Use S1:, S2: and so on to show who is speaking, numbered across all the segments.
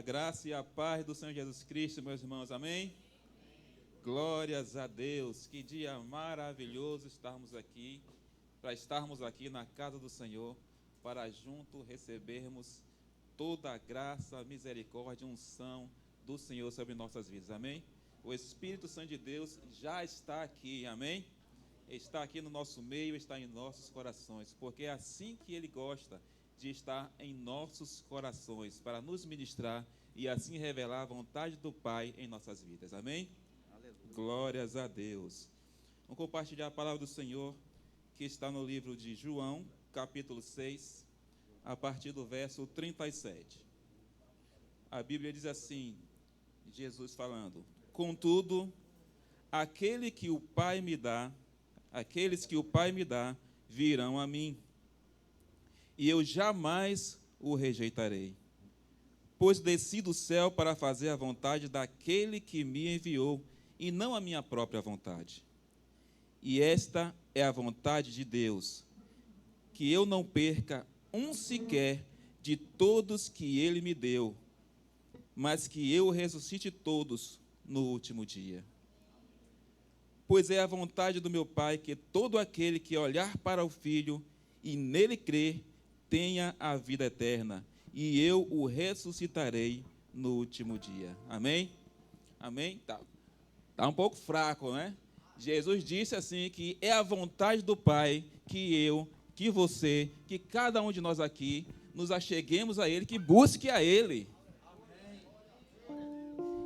S1: graça e a paz do Senhor Jesus Cristo, meus irmãos, amém? Glórias a Deus, que dia maravilhoso estarmos aqui na casa do Senhor, para junto recebermos toda a graça, misericórdia e unção do Senhor sobre nossas vidas, amém? O Espírito Santo de Deus já está aqui, amém? Está aqui no nosso meio, está em nossos corações, porque é assim que Ele gosta de estar em nossos corações, para nos ministrar e assim revelar a vontade do Pai em nossas vidas, amém? Aleluia. Glórias a Deus. Vamos compartilhar a palavra do Senhor, que está no livro de João, capítulo 6, a partir do verso 37. A Bíblia diz assim, Jesus falando: contudo, aqueles que o Pai me dá, virão a mim, e eu jamais o rejeitarei, pois desci do céu para fazer a vontade daquele que me enviou, e não a minha própria vontade. E esta é a vontade de Deus, que eu não perca um sequer de todos que Ele me deu, mas que eu ressuscite todos no último dia. Pois é a vontade do meu Pai que todo aquele que olhar para o Filho e nele crer tenha a vida eterna, e eu o ressuscitarei no último dia. Amém? Amém? Tá um pouco fraco, né? Jesus disse assim que é a vontade do Pai que eu, que você, que cada um de nós aqui nos acheguemos a Ele, que busque a Ele.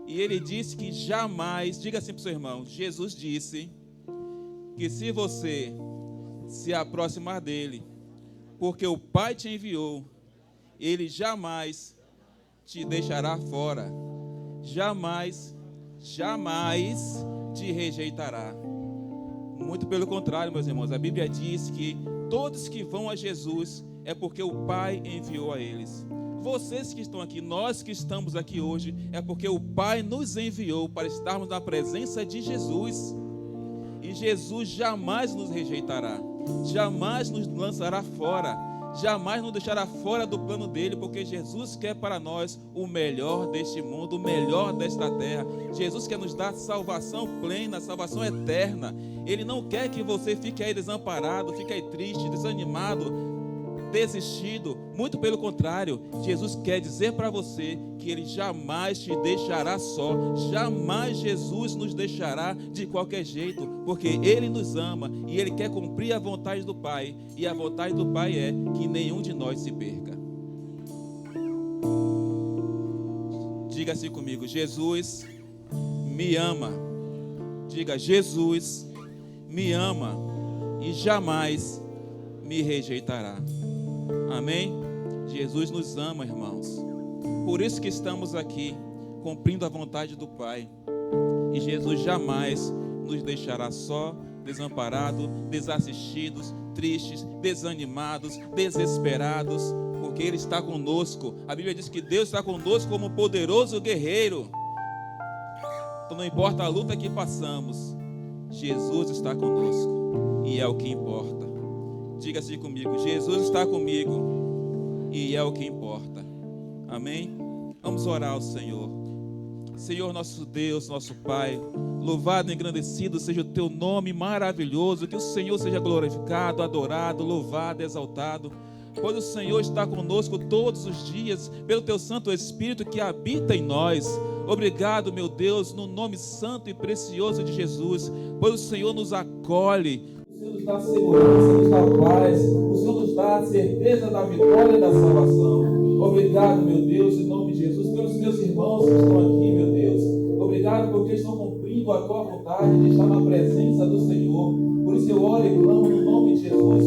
S1: E Ele disse que jamais, diga assim para o seu irmão, Jesus disse que se você se aproximar dEle, porque o Pai te enviou, Ele jamais te deixará fora, jamais te rejeitará. Muito pelo contrário, meus irmãos, a Bíblia diz que todos que vão a Jesus é porque o Pai enviou a eles. Vocês que estão aqui, nós que estamos aqui hoje, é porque o Pai nos enviou para estarmos na presença de Jesus. E Jesus jamais nos rejeitará, jamais nos lançará fora, jamais nos deixará fora do plano dele, porque Jesus quer para nós o melhor deste mundo, o melhor desta terra. Jesus quer nos dar salvação plena, salvação eterna. Ele não quer que você fique aí desamparado, fique aí triste, desanimado, desistido. Muito pelo contrário, Jesus quer dizer para você que Ele jamais te deixará só, jamais Jesus nos deixará de qualquer jeito, porque Ele nos ama e Ele quer cumprir a vontade do Pai, e a vontade do Pai é que nenhum de nós se perca. Diga assim comigo: Jesus me ama. Diga: Jesus me ama e jamais me rejeitará. Amém? Jesus nos ama, irmãos. Por isso que estamos aqui, cumprindo a vontade do Pai. E Jesus jamais nos deixará só, desamparado, desassistidos, tristes, desanimados, desesperados, porque Ele está conosco. A Bíblia diz que Deus está conosco como um poderoso guerreiro. Então não importa a luta que passamos, Jesus está conosco, e é o que importa. Diga assim comigo: Jesus está comigo e é o que importa. Amém? Vamos orar ao Senhor. Senhor, nosso Deus, nosso Pai, louvado e engrandecido seja o Teu nome maravilhoso. Que o Senhor seja glorificado, adorado, louvado, exaltado, pois o Senhor está conosco todos os dias, pelo Teu Santo Espírito que habita em nós. Obrigado, meu Deus, no nome santo e precioso de Jesus, pois o Senhor nos acolhe. O Senhor nos dá segurança, nos dá paz, o Senhor nos dá a certeza da vitória e da salvação. Obrigado, meu Deus, em nome de Jesus, pelos meus irmãos que estão aqui, meu Deus. Obrigado porque estão cumprindo a Tua vontade de estar na presença do Senhor. Por isso eu oro e clamo no nome de Jesus,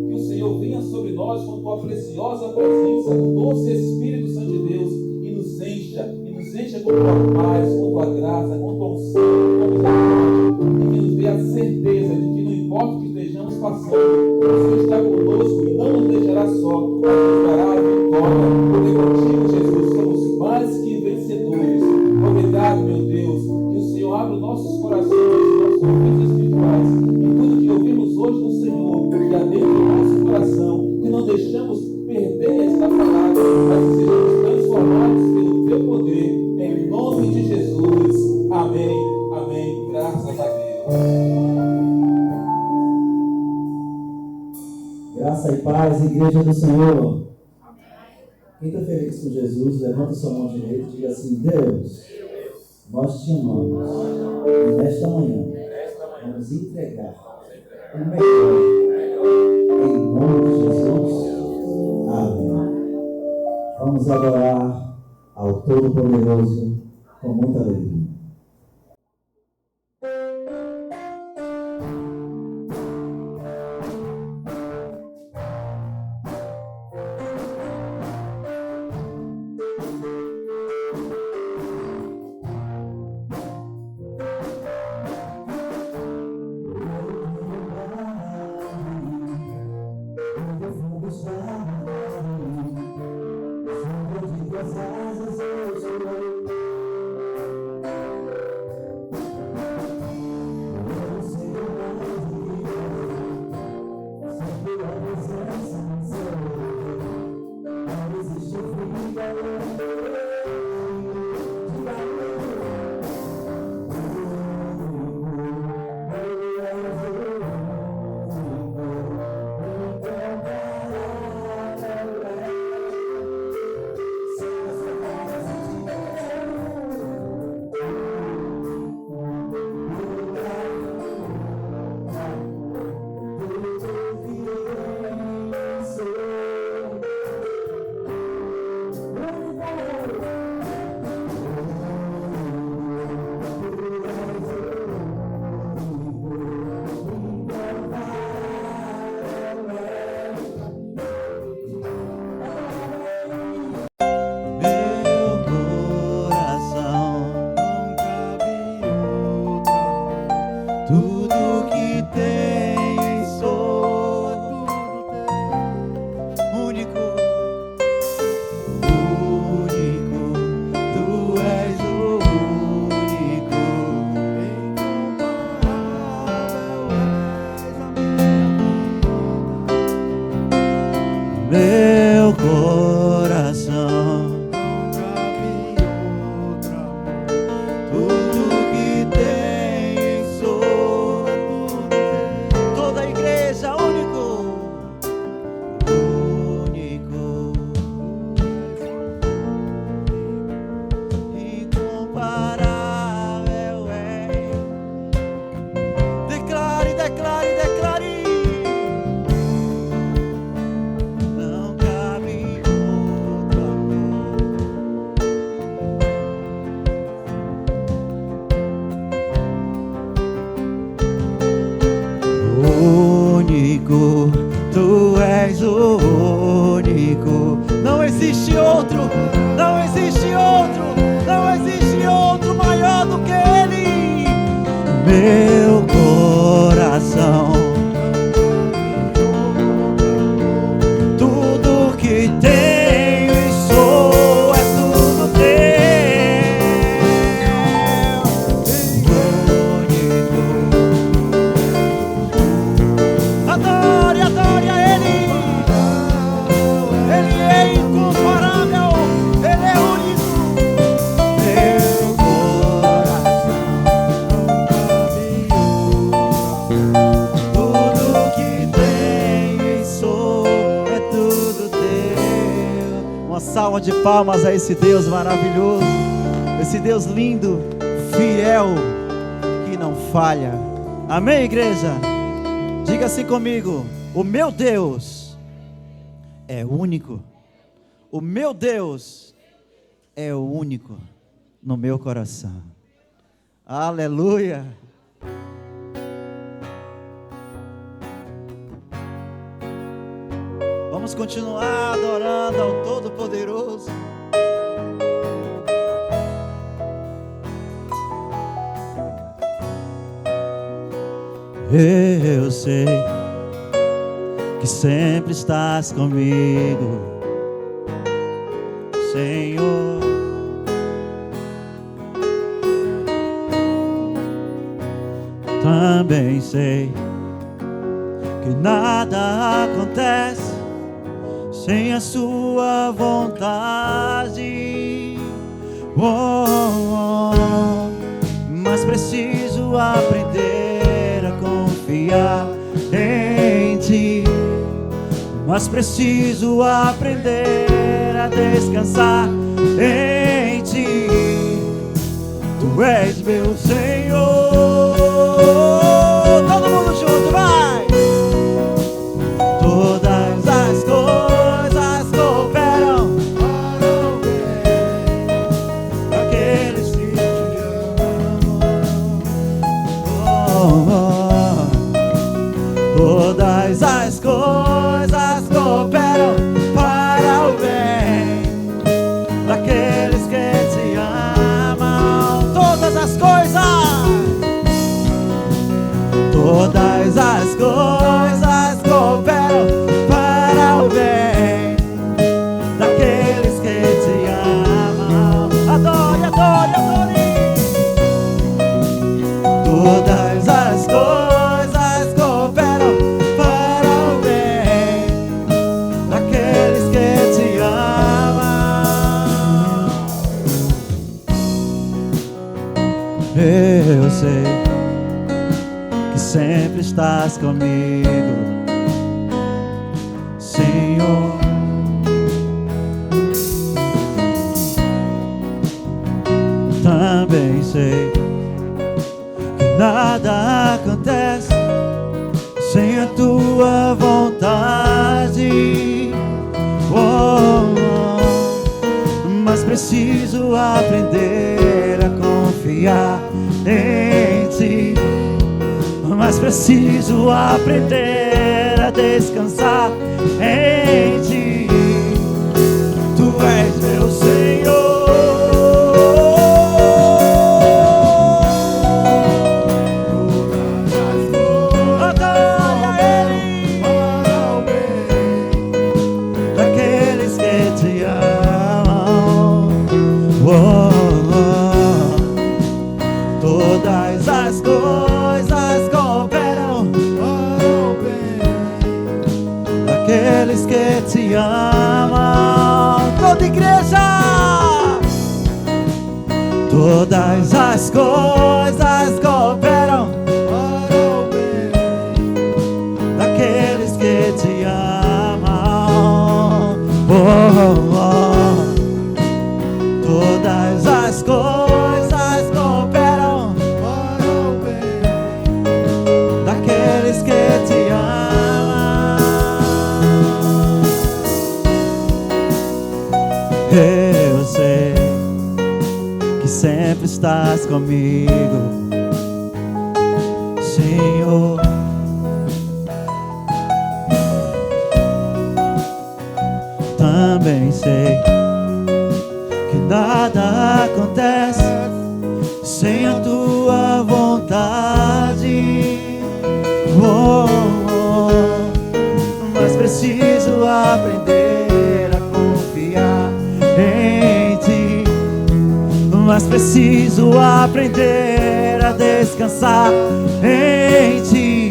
S1: que o Senhor venha sobre nós com Tua preciosa presença, do doce Espírito Santo de Deus, e nos encha com Tua paz, com Tua graça, com Tua unção, com Tua misericórdia, e que nos dê a certeza de que não importa o que estejamos passando, o Senhor está conosco e não nos deixará só, mas nos dará a vitória, porque contigo, Jesus, somos mais que vencedores. Obrigado, meu Deus, que o Senhor abra os nossos corações, nossos ouvidos espirituais, e tudo que ouvimos hoje do Senhor, que adentre o nosso coração, que não deixamos perder esta palavra, mas que sejamos transformados pelo Teu poder.
S2: Igreja do Senhor. Quem está feliz com Jesus, levanta sua mão direita e diga assim: Deus, nós te amamos. E nesta manhã, vamos entregar o melhor. Em nome de Jesus. Amém. Vamos adorar ao Todo-Poderoso com muita alegria.
S3: Meu coração não cabe outro amor. Tudo que tem sou toda a igreja, único, incomparável é. Declare, declare, declare. Único, tu és o único. Não existe outro, não existe outro, não existe outro maior do que Ele. Meu coração, tudo que tenho e sou é tudo teu. Adore, adore a Ele. Ele é incomparável, Ele é único. Meu coração, tudo que tenho e sou é tudo teu. Uma salva de palmas a esse Deus maravilhoso, esse Deus lindo, fiel, que não falha. Amém, igreja? Diga assim comigo: o meu Deus é único. O meu Deus é o único no meu coração. Aleluia. Vamos continuar adorando ao Todo-Poderoso. Eu sei que sempre estás comigo, Senhor. Também sei que nada acontece sem a sua vontade. Mas preciso aprender a confiar em ti. mas preciso aprender a descansar em Ti. Tu és meu Senhor. Todo mundo junto, vai! Todas as coisas cooperam para o bem daqueles que Te amam. Todas as coisas cooperam para o bem daqueles que Te amam. Todas as coisas cooperam para o bem daqueles que Te amam. Adore, adore, adore. Todas as coisas cooperam para o bem daqueles que Te amam. Eu sei que sempre estás comigo, Senhor. Também sei que nada acontece sem a Tua vontade. Mas preciso aprender a confiar em Ti. Mas preciso aprender a descansar em Ti. Tu és meu Senhor. Adore a Ele para o bem daqueles que Te amam. Todas as coisas cooperam para o bem daqueles que Te amam. Toda igreja. Todas as coisas cooperam para o bem daqueles que Te amam. Todas as coisas cooperam para o bem daqueles que Te amam. Eu sei que sempre estás comigo, Senhor. Também sei que nada acontece sem a Tua vontade. Mas preciso aprender a confiar em Ti. Mas preciso aprender a descansar em Ti.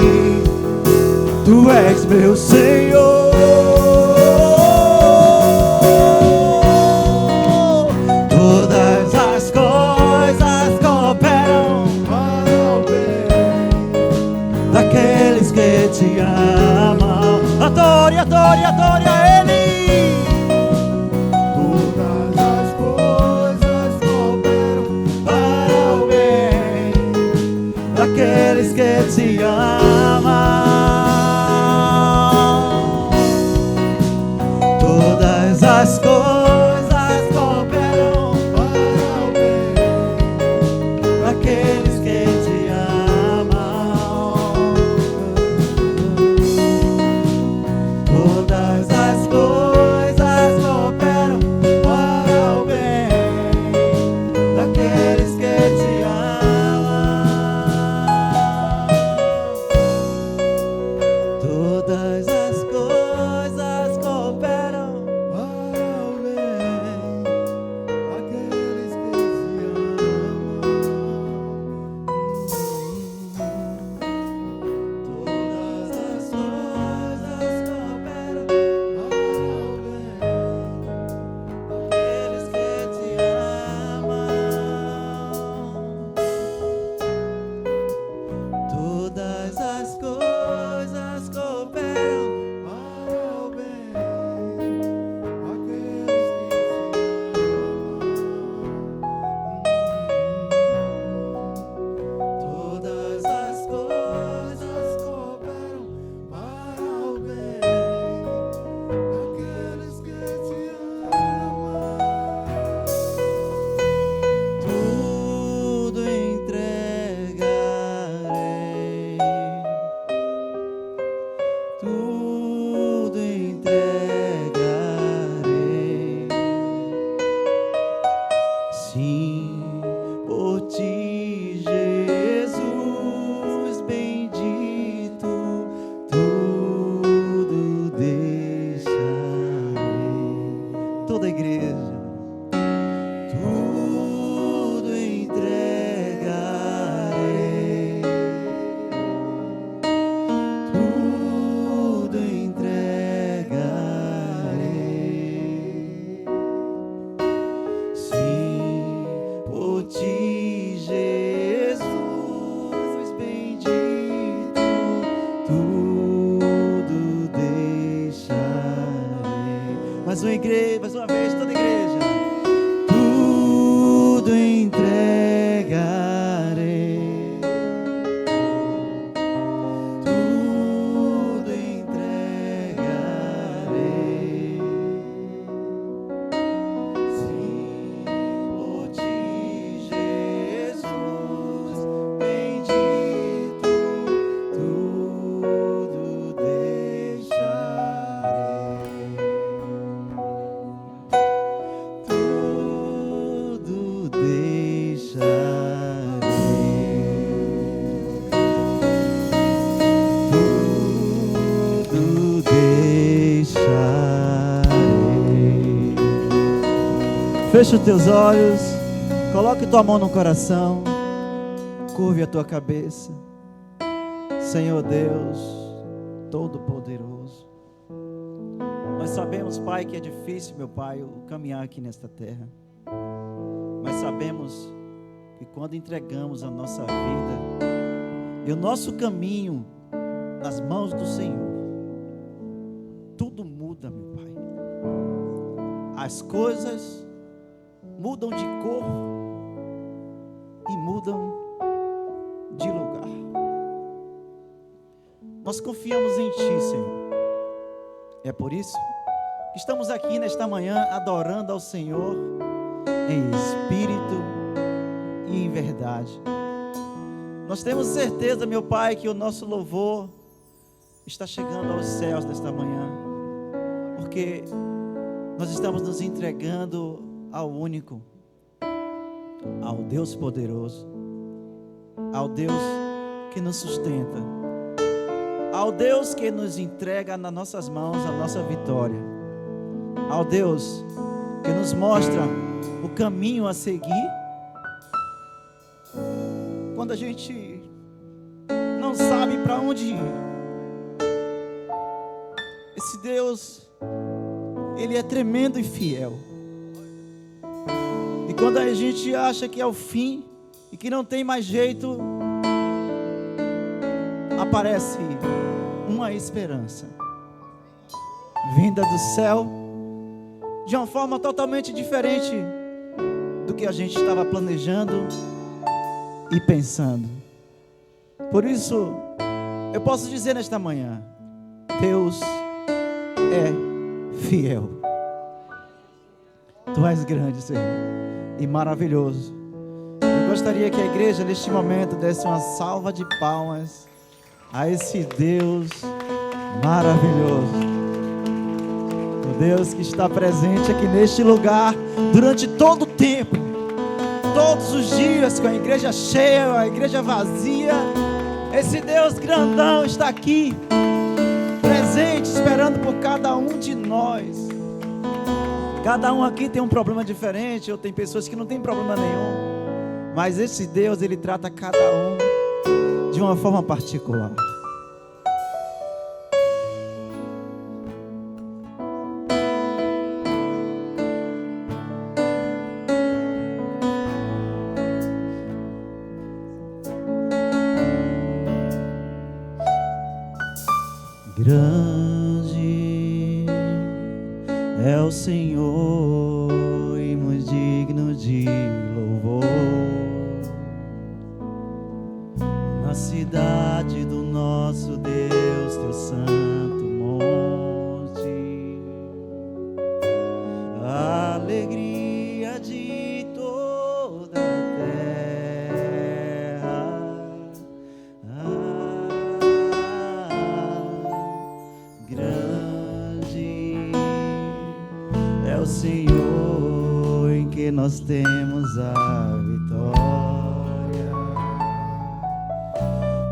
S3: Tu és meu Senhor. Todas as coisas cooperam para o bem daqueles que Te amam. Adore, adore, adore a Ele. Todas as coisas cooperam para o bem daqueles que Te amam. Todas as coisas cooperam para o bem daqueles que Te amam. Todas as coisas toda a igreja. Tudo entregarei, tudo entregarei. Sim, por ti, Jesus bendito, tudo deixarei. Mais uma igreja, mais uma vez, toda a igreja. Tudo entregarei, tudo entregarei. Sim, por ti, Jesus bendito, tudo deixarei. Tudo deixarei. Fecha os teus olhos, coloque tua mão no coração, curve a tua cabeça. Senhor Deus Todo-Poderoso, nós sabemos, Pai, que é difícil, meu Pai, o caminhar aqui nesta terra. Mas sabemos que quando entregamos a nossa vida e o nosso caminho nas mãos do Senhor, tudo muda, meu Pai. As coisas mudam de cor e mudam de lugar. Nós confiamos em Ti, Senhor. É por isso que estamos aqui nesta manhã adorando ao Senhor em espírito e em verdade. Nós temos certeza, meu Pai, que o nosso louvor está chegando aos céus nesta manhã, porque nós estamos nos entregando ao único, ao Deus poderoso, ao Deus que nos sustenta, ao Deus que nos entrega nas nossas mãos a nossa vitória, ao Deus que nos mostra o caminho a seguir quando a gente não sabe para onde ir. Esse Deus, Ele é tremendo e fiel. E quando a gente acha que é o fim e que não tem mais jeito, aparece uma esperança vinda do céu, de uma forma totalmente diferente do que a gente estava planejando e pensando. Por isso, eu posso dizer nesta manhã: Deus é fiel. Tu és grande, Senhor, e maravilhoso. Eu gostaria que a igreja neste momento desse uma salva de palmas a esse Deus maravilhoso. O Deus que está presente aqui neste lugar durante todo o tempo, todos os dias, com a igreja cheia, a igreja vazia. Esse Deus grandão está aqui, presente, esperando por cada um de nós. Cada um aqui tem um problema diferente, ou tem pessoas que não têm problema nenhum, mas esse Deus, Ele trata cada um de uma forma particular. Grande é o Senhor e muito digno de louvor. Na cidade do nosso Deus, teu santo monte, a alegria de toda a terra. Grande é o Senhor em que nós temos a vitória,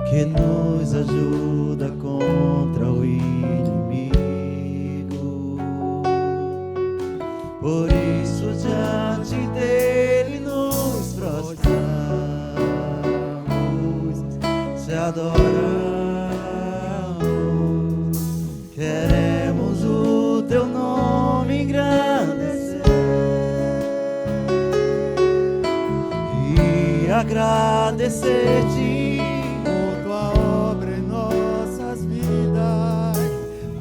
S3: que nos ajuda contra o inimigo. Por isso diante dele nos prostramos, te adoramos. Queremos o teu nome engrandecer e agradecer-te
S4: por tua obra em nossas vidas.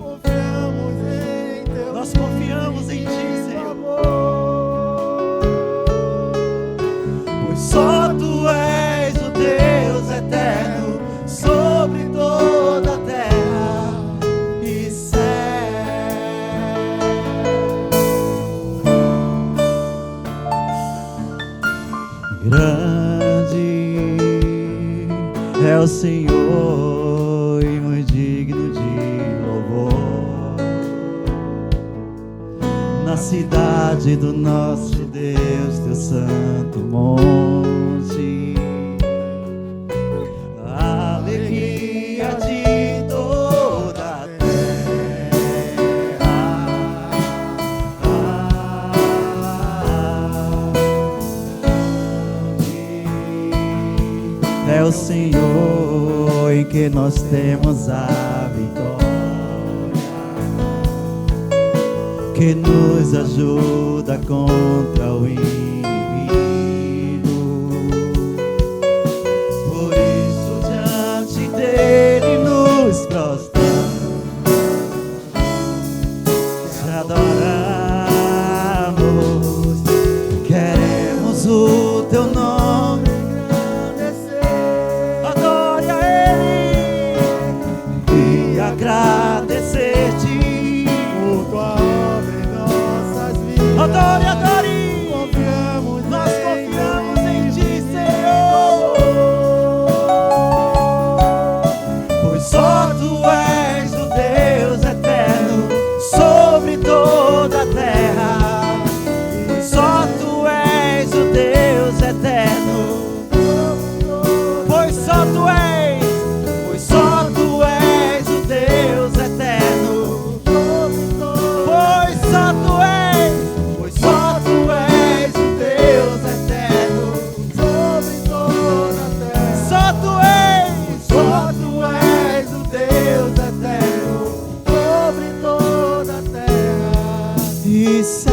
S4: Confiamos em teu
S3: Nós confiamos em ti, Senhor, pois só tu és o Deus eterno sobre toda a terra e céu. Grande é o Senhor e muito digno de louvor na cidade do nosso Deus, teu santo monte. A alegria de toda a terra. É o Senhor em que nós temos a vitória, que nos ajuda contra o inimigo. Por isso diante dele nos prostramos, te adoramos. Queremos o teu nome engrandecer. Adore a ele e agradecer-te
S4: por tua obra em nossas vidas.
S3: Adore, adore! Nós confiamos em ti, Senhor, pois só tu és o Deus eterno sobre toda a terra. Pois só tu és o Deus eterno. Pois só tu és, pois só tu és o Deus eterno. Pois só tu és, pois só tu és o Deus eterno
S4: Sobre toda a terra.
S3: Só tu és,
S4: Só tu és o Deus eterno. Sobre toda a terra.
S3: e céu.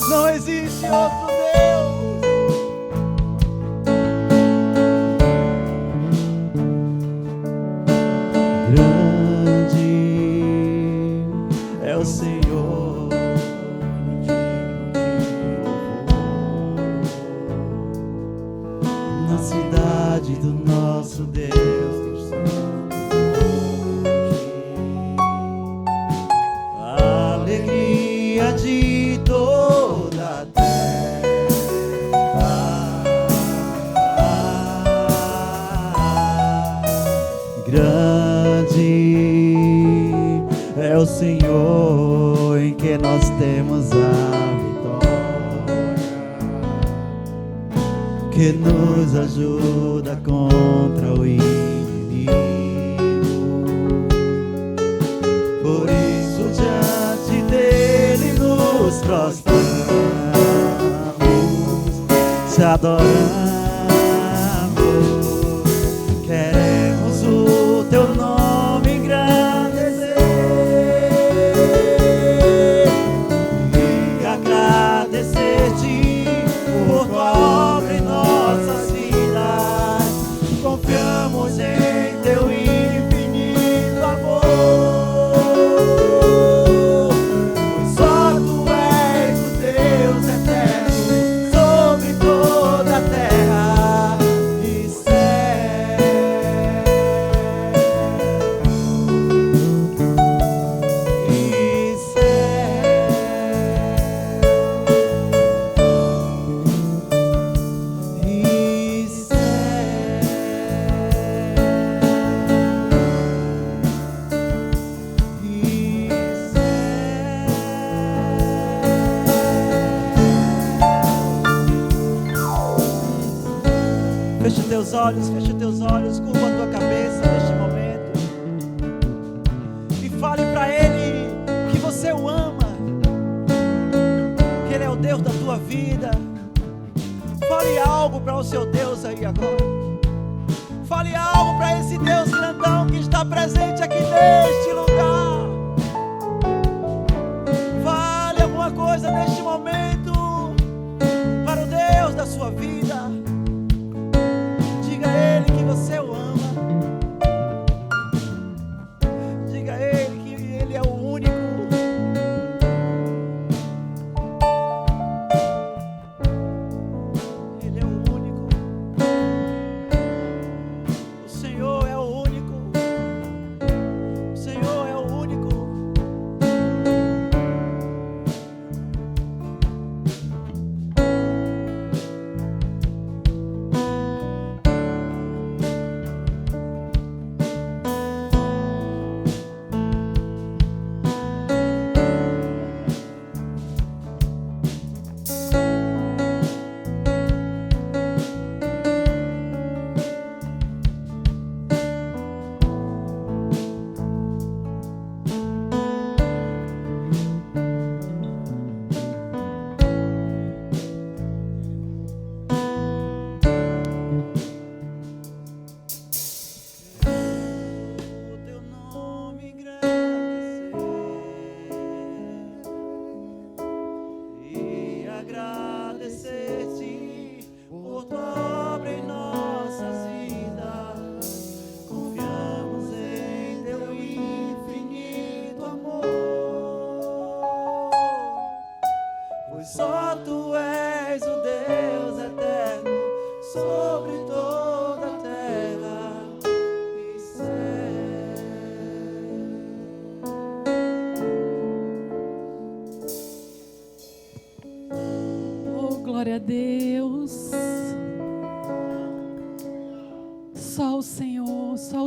S3: Não existe outro Deus. Grande é o Senhor, digno de louvor, na cidade do nosso Deus, teu santo monte. A alegria de toda a terra. Grande é o Senhor em que nós temos a vitória, que nos ajuda contra o inimigo. Por isso diante dele nos prostramos, te adoramos. Queremos o teu nome engrandecer e agradecer-te por tua obra em nossas vidas. Confiamos em teu infinito amor, pois só tu és o Deus eterno sobre toda a terra e céu. E fecha teus olhos, curva a tua cabeça neste momento. vida. Fale algo para o seu Deus aí agora. Fale algo para esse Deus grandão que está presente aqui neste lugar. Fale alguma coisa neste momento para o Deus da sua vida. Diga a Ele que você o ama. Diga a Ele que Ele é o único. Ele é o único. O Senhor é o único. O Senhor é o único. Só Tu és o Deus eterno sobre toda a terra e céu.
S5: Oh, glória a Deus. Só o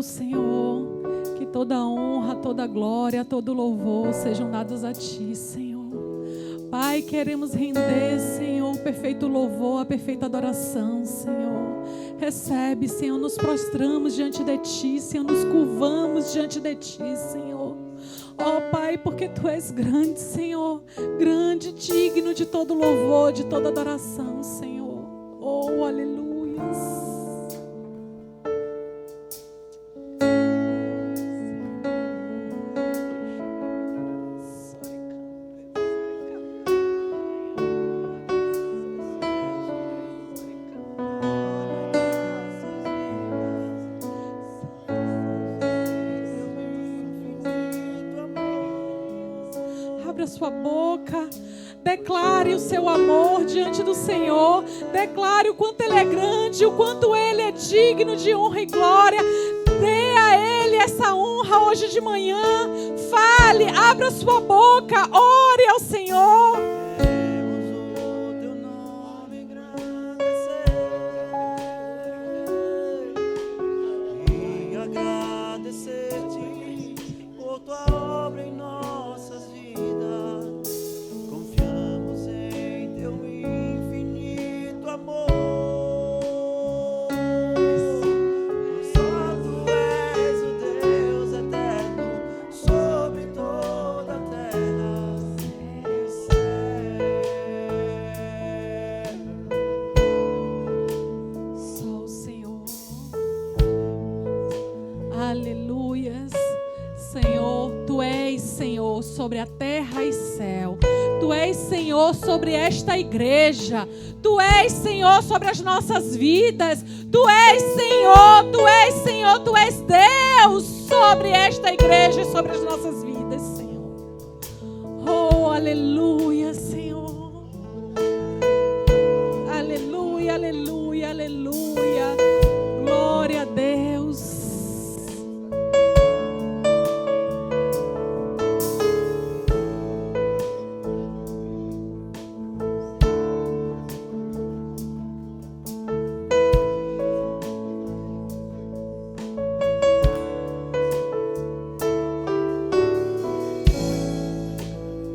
S5: Senhor, que toda honra, toda glória, todo louvor sejam dados a Ti, Senhor. Pai, queremos render, Senhor, o perfeito louvor, a perfeita adoração, Senhor. Recebe, Senhor, nos prostramos diante de Ti, Senhor, nos curvamos diante de Ti, Senhor. Ó Pai, porque Tu és grande, Senhor, grande, digno de todo louvor, de toda adoração, Senhor. Oh, aleluias. Abra sua boca, declare o seu amor diante do Senhor, declare o quanto Ele é grande, o quanto Ele é digno de honra e glória. Dê a Ele essa honra hoje de manhã. Fale, abra sua boca, ore ao Senhor. Aleluias. Senhor, Tu és Senhor sobre a terra e céu. Tu és Senhor sobre esta igreja. Tu és Senhor sobre as nossas vidas. Tu és Senhor, Tu és Senhor, Tu és Deus sobre esta igreja e sobre as nossas vidas, Senhor. Oh, aleluia, Senhor. Aleluia, aleluia, aleluia. Glória a Deus.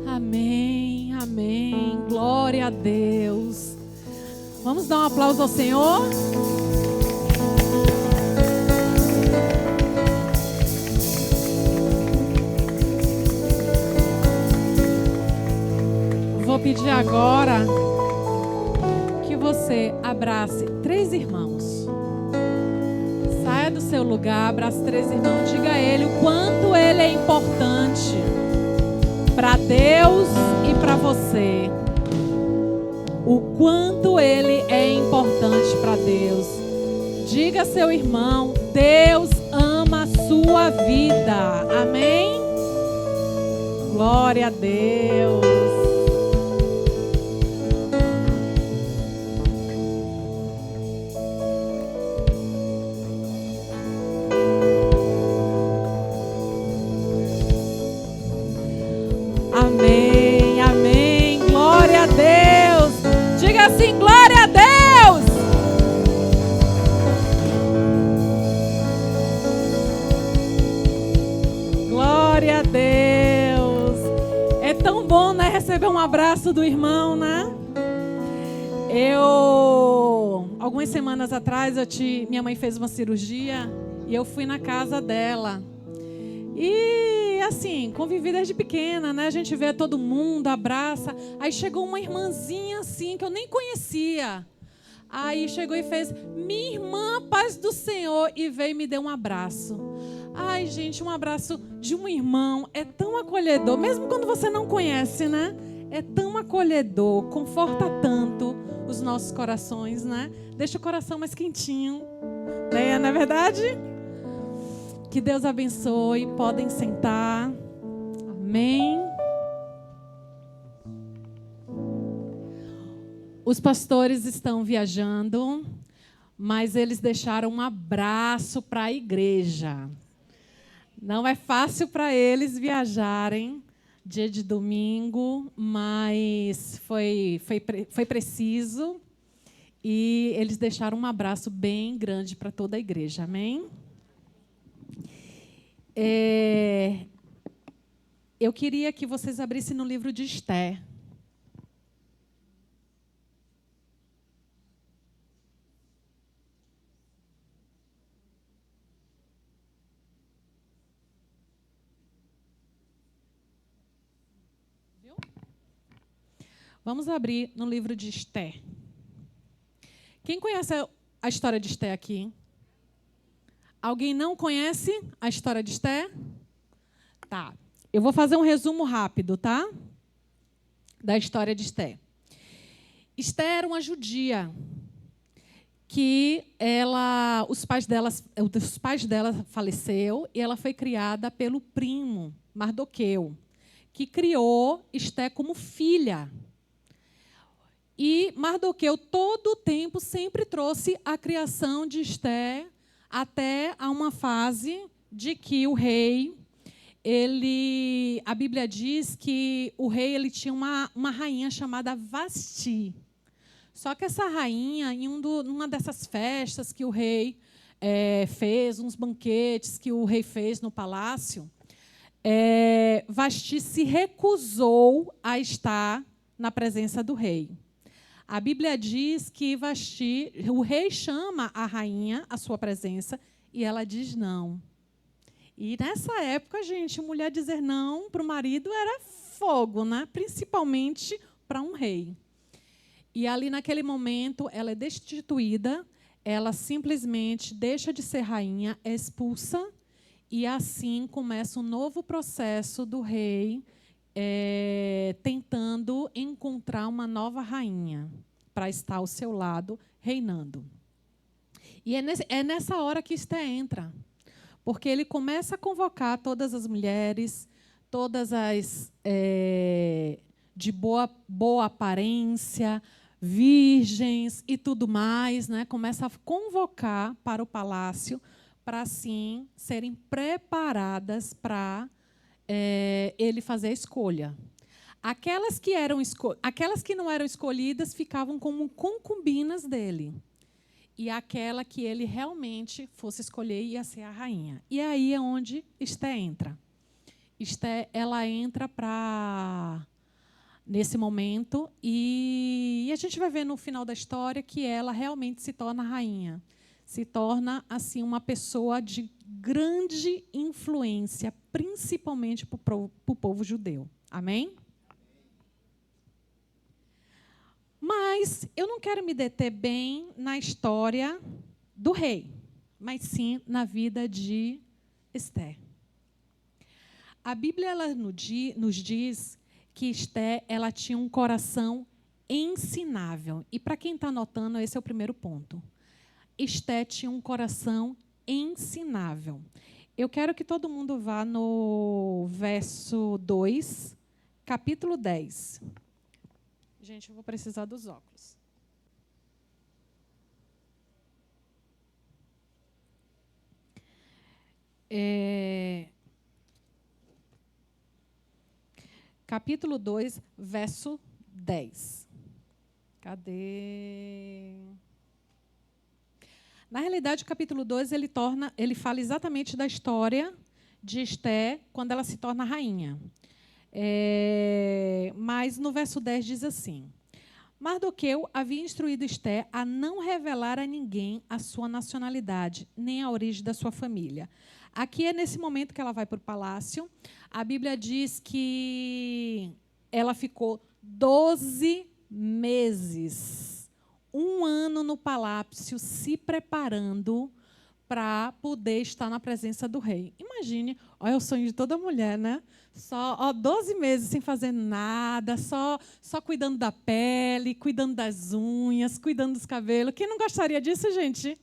S5: Amém, amém. Glória a Deus. Vamos dar um aplauso ao Senhor? Vou pedir agora você abrace 3 irmãos. Saia do seu lugar, abrace 3 irmãos. Diga a ele o quanto ele é importante para Deus e para você. O quanto ele é importante para Deus. Diga a seu irmão, Deus ama a sua vida. Amém? Glória a Deus. Amém, amém. Glória a Deus. Diga assim, glória a Deus. Glória a Deus. É tão bom, né, receber um abraço do irmão, né? Algumas semanas atrás, minha mãe fez uma cirurgia e eu fui na casa dela. E assim, convivi desde pequena, né? A gente vê todo mundo, abraça. Aí chegou uma irmãzinha assim, que eu nem conhecia. Aí chegou e fez, minha irmã, paz do Senhor, e veio e me deu um abraço. Ai, gente, um abraço de um irmão é tão acolhedor, mesmo quando você não conhece, né? É tão acolhedor, conforta tanto os nossos corações, né? Deixa o coração mais quentinho, né? Não é verdade? Que Deus abençoe. Podem sentar. Amém. Os pastores estão viajando, mas eles deixaram um abraço para a igreja. Não é fácil para eles viajarem dia de domingo, mas foi preciso. E eles deixaram um abraço bem grande para toda a igreja. Amém? Eu queria que vocês abrissem no livro de Esther. Viu? Vamos abrir no livro de Esther. Quem conhece a história de Esther aqui? Alguém não conhece a história de Esther? Tá. Eu vou fazer um resumo rápido, tá? Da história de Esther. Esther era uma judia que os pais dela faleceu e ela foi criada pelo primo Mardoqueu, que criou Esther como filha. E Mardoqueu todo o tempo sempre trouxe a criação de Esther até a uma fase de que o rei, a Bíblia diz que o rei ele tinha uma rainha chamada Vasti. Só que essa rainha, em uma dessas festas que o rei fez, uns banquetes que o rei fez no palácio, Vasti se recusou a estar na presença do rei. A Bíblia diz que Vasti, o rei chama a rainha à sua presença e ela diz não. E nessa época, gente, mulher dizer não para o marido era fogo, né? Principalmente para um rei. E ali, naquele momento, ela é destituída, ela simplesmente deixa de ser rainha, é expulsa, e assim começa um novo processo do rei tentando encontrar uma nova rainha para estar ao seu lado, reinando. E é nessa hora que Esther entra, porque ele começa a convocar todas as mulheres, todas as de boa aparência, virgens e tudo mais, né? Começa a convocar para o palácio, para assim serem preparadas para ele fazer a escolha. Aquelas que não eram escolhidas ficavam como concubinas dele. E aquela que ele realmente fosse escolher ia ser a rainha. E aí é onde Esther entra. Esther, ela entra nesse momento e a gente vai ver no final da história que ela realmente se torna rainha. Se torna assim uma pessoa de grande influência, principalmente para o povo judeu. Amém? Mas eu não quero me deter bem na história do rei, mas sim na vida de Esther. A Bíblia ela nos diz que Esther ela tinha um coração ensinável. E para quem está anotando, esse é o primeiro ponto. Esther tinha um coração ensinável. Eu quero que todo mundo vá no verso 2, capítulo 10. Gente, eu vou precisar dos óculos. Capítulo 2, verso 10. Cadê? Na realidade, o capítulo 2, ele fala exatamente da história de Esther quando ela se torna rainha. Mas no verso 10 diz assim: Mardoqueu havia instruído Esther a não revelar a ninguém a sua nacionalidade, nem a origem da sua família. Aqui é nesse momento que ela vai para o palácio. A Bíblia diz que ela ficou 12 meses, 1 ano no palácio, se preparando para poder estar na presença do rei. Imagine, olha, é o sonho de toda mulher, né? Só 12 meses sem fazer nada, só cuidando da pele, cuidando das unhas, cuidando dos cabelos. Quem não gostaria disso, gente?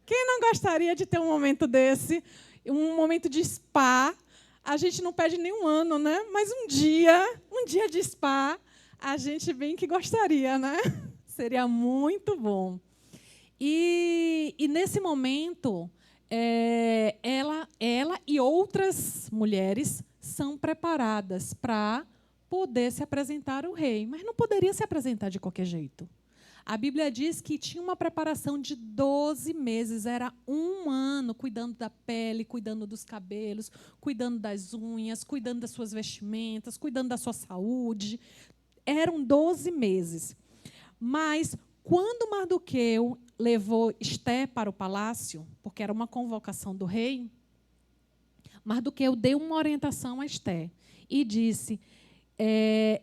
S5: Quem não gostaria de ter um momento desse? Um momento de spa. A gente não pede nem 1 ano, né? Mas um dia de spa, a gente bem que gostaria, né? Seria muito bom. E nesse momento, ela e outras mulheres são preparadas para poder se apresentar ao rei. Mas não poderia se apresentar de qualquer jeito. A Bíblia diz que tinha uma preparação de 12 meses, era 1 ano, cuidando da pele, cuidando dos cabelos, cuidando das unhas, cuidando das suas vestimentas, cuidando da sua saúde. Eram 12 meses. Mas, quando Mardoqueu levou Esther para o palácio, porque era uma convocação do rei, Mardoqueu deu uma orientação a Esther e disse: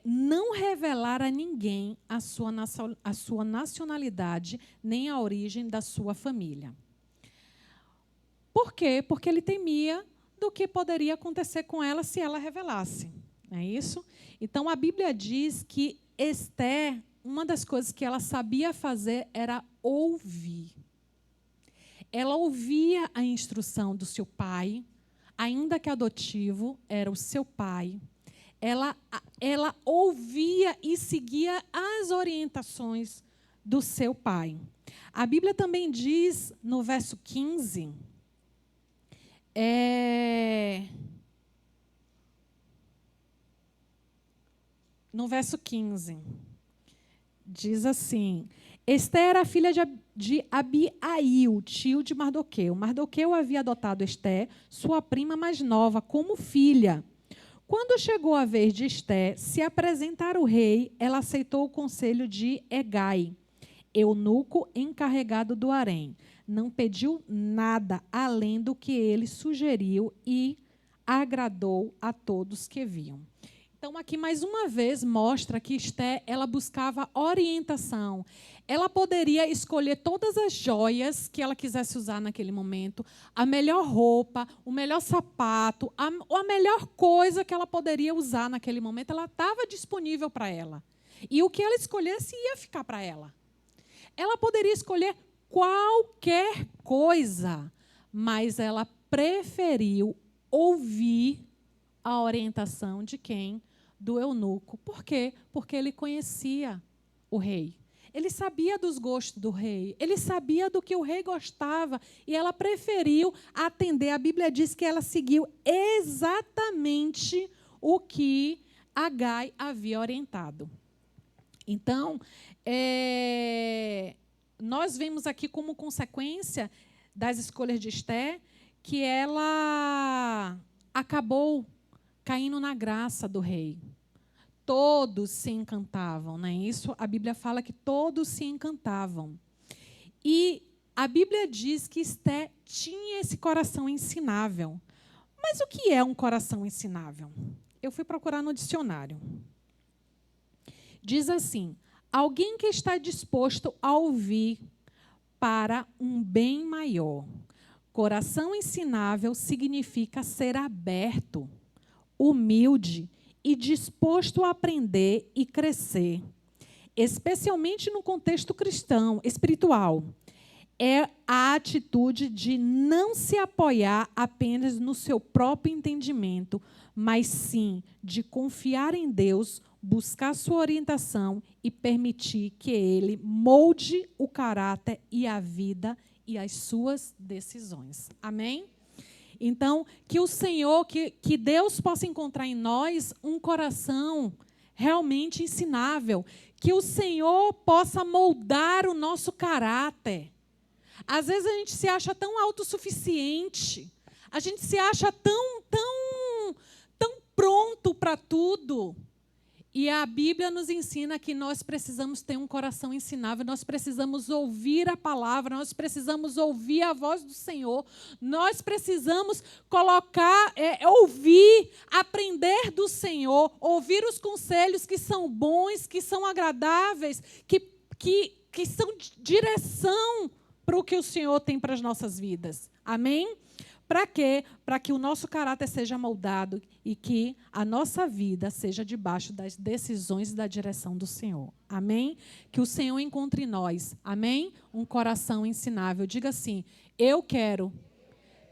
S5: não revelar a ninguém a sua nacionalidade, nem a origem da sua família. Por quê? Porque ele temia do que poderia acontecer com ela se ela revelasse. Não é isso? Então, a Bíblia diz que Esther, uma das coisas que ela sabia fazer era ouvir. Ela ouvia a instrução do seu pai, ainda que adotivo, era o seu pai. Ela ouvia e seguia as orientações do seu pai. A Bíblia também diz, no verso 15, diz assim: Esther era filha de Abiail, tio de Mardoqueu. Mardoqueu havia adotado Esther, sua prima mais nova, como filha. Quando chegou a vez de Esther se apresentar ao rei, ela aceitou o conselho de Hegai, eunuco encarregado do harém. Não pediu nada além do que ele sugeriu e agradou a todos que viam. Então, aqui, mais uma vez, mostra que Esther ela buscava orientação. Ela poderia escolher todas as joias que ela quisesse usar naquele momento, a melhor roupa, o melhor sapato, a melhor coisa que ela poderia usar naquele momento, ela estava disponível para ela. E o que ela escolhesse ia ficar para ela. Ela poderia escolher qualquer coisa, mas ela preferiu ouvir a orientação de quem? Do eunuco. Por quê? Porque ele conhecia o rei. Ele sabia dos gostos do rei. Ele sabia do que o rei gostava. E ela preferiu atender. A Bíblia diz que ela seguiu exatamente o que Hegai havia orientado. Então, nós vemos aqui como consequência das escolhas de Esther que ela acabou caindo na graça do rei. Todos se encantavam, não é isso? A Bíblia fala que todos se encantavam. E a Bíblia diz que Esther tinha esse coração ensinável. Mas o que é um coração ensinável? Eu fui procurar no dicionário. Diz assim: Alguém que está disposto a ouvir para um bem maior. Coração ensinável significa ser aberto, humilde e disposto a aprender e crescer, especialmente no contexto cristão, espiritual. É a atitude de não se apoiar apenas no seu próprio entendimento, mas sim de confiar em Deus, buscar sua orientação e permitir que Ele molde o caráter e a vida e as suas decisões. Amém? Então, que o Senhor, que Deus possa encontrar em nós um coração realmente ensinável, que o Senhor possa moldar o nosso caráter. Às vezes a gente se acha tão autossuficiente, a gente se acha tão pronto para tudo. E a Bíblia nos ensina que nós precisamos ter um coração ensinável, nós precisamos ouvir a palavra, nós precisamos ouvir a voz do Senhor, nós precisamos ouvir, aprender do Senhor, ouvir os conselhos que são bons, que são agradáveis, que são direção para o que o Senhor tem para as nossas vidas. Amém? Para quê? Para que o nosso caráter seja moldado e que a nossa vida seja debaixo das decisões e da direção do Senhor. Amém? Que o Senhor encontre em nós, amém? Um coração ensinável. Diga assim, eu quero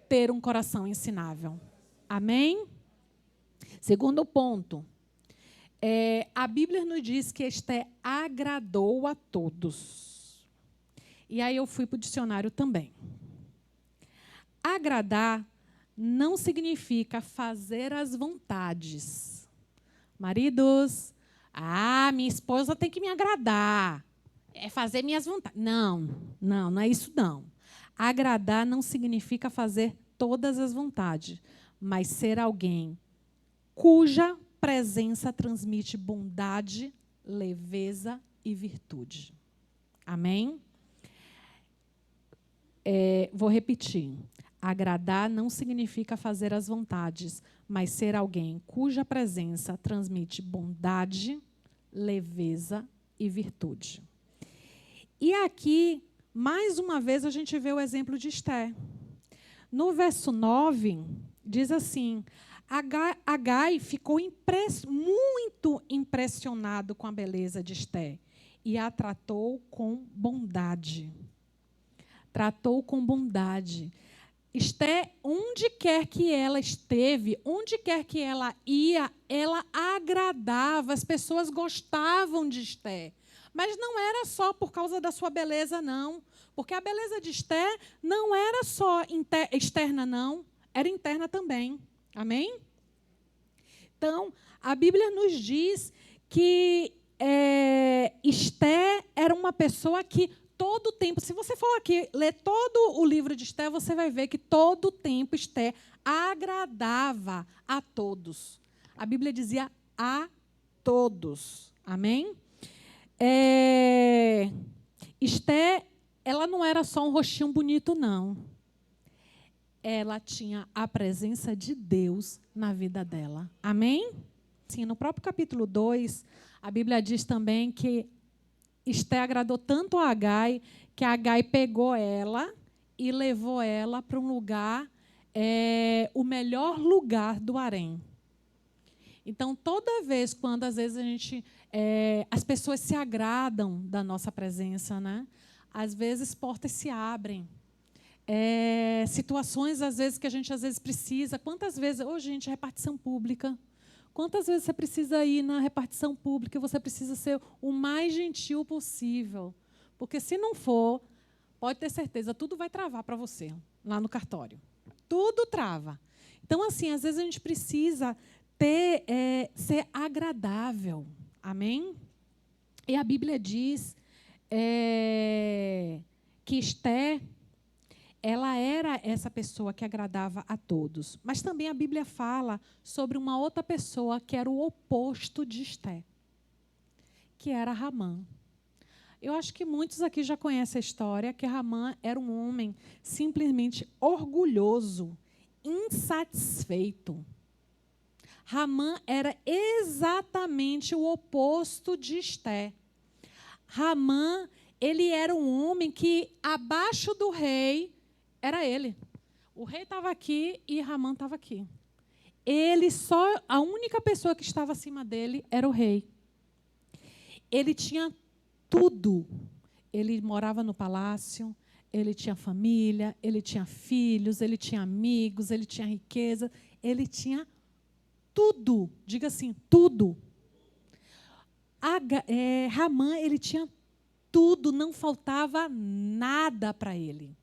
S5: ter um coração ensinável. Amém? Segundo ponto, a Bíblia nos diz que Esther agradou a todos. E aí eu fui para o dicionário também. Agradar não significa fazer as vontades. Maridos, minha esposa tem que me agradar. É fazer minhas vontades. Não é isso não. Agradar não significa fazer todas as vontades, mas ser alguém cuja presença transmite bondade, leveza e virtude. Amém? Vou repetir. Agradar não significa fazer as vontades, mas ser alguém cuja presença transmite bondade, leveza e virtude. E aqui, mais uma vez, a gente vê o exemplo de Esther. No verso 9, diz assim, Agai ficou muito impressionado com a beleza de Esther e a tratou com bondade. Tratou com bondade. Esther, onde quer que ela esteve, onde quer que ela ia, ela agradava, as pessoas gostavam de Esther. Mas não era só por causa da sua beleza, não. Porque a beleza de Esther não era só externa, não. Era interna também. Amém? Então, a Bíblia nos diz que Esther era uma pessoa que todo o tempo, se você for aqui ler todo o livro de Esther, você vai ver que todo o tempo Esther agradava a todos. A Bíblia dizia a todos. Amém? Esther, ela não era só um rostinho bonito, não. Ela tinha a presença de Deus na vida dela. Amém? Sim, no próprio capítulo 2, a Bíblia diz também que Esther agradou tanto a Agai, que a Agai pegou ela e levou ela para um lugar, o melhor lugar do harém. Então, toda vez, quando às vezes as pessoas se agradam da nossa presença, né? Às vezes portas se abrem. Situações, às vezes, que a gente às vezes precisa. Quantas vezes, gente, repartição pública. Quantas vezes você precisa ir na repartição pública e você precisa ser o mais gentil possível? Porque, se não for, pode ter certeza, tudo vai travar para você, lá no cartório. Tudo trava. Então, assim, às vezes a gente precisa ser agradável. Amém? E a Bíblia diz que Esther, ela era essa pessoa que agradava a todos. Mas também a Bíblia fala sobre uma outra pessoa que era o oposto de Esther, que era Ramã. Eu acho que muitos aqui já conhecem a história, que Ramã era um homem simplesmente orgulhoso, insatisfeito. Ramã era exatamente o oposto de Esther. Ramã, ele era um homem que, abaixo do rei, era ele. O rei estava aqui e Ramã estava aqui. A única pessoa que estava acima dele era o rei. Ele tinha tudo. Ele morava no palácio, ele tinha família, ele tinha filhos, ele tinha amigos, ele tinha riqueza, ele tinha tudo. Diga assim, tudo. Ramã, ele tinha tudo, não faltava nada para ele.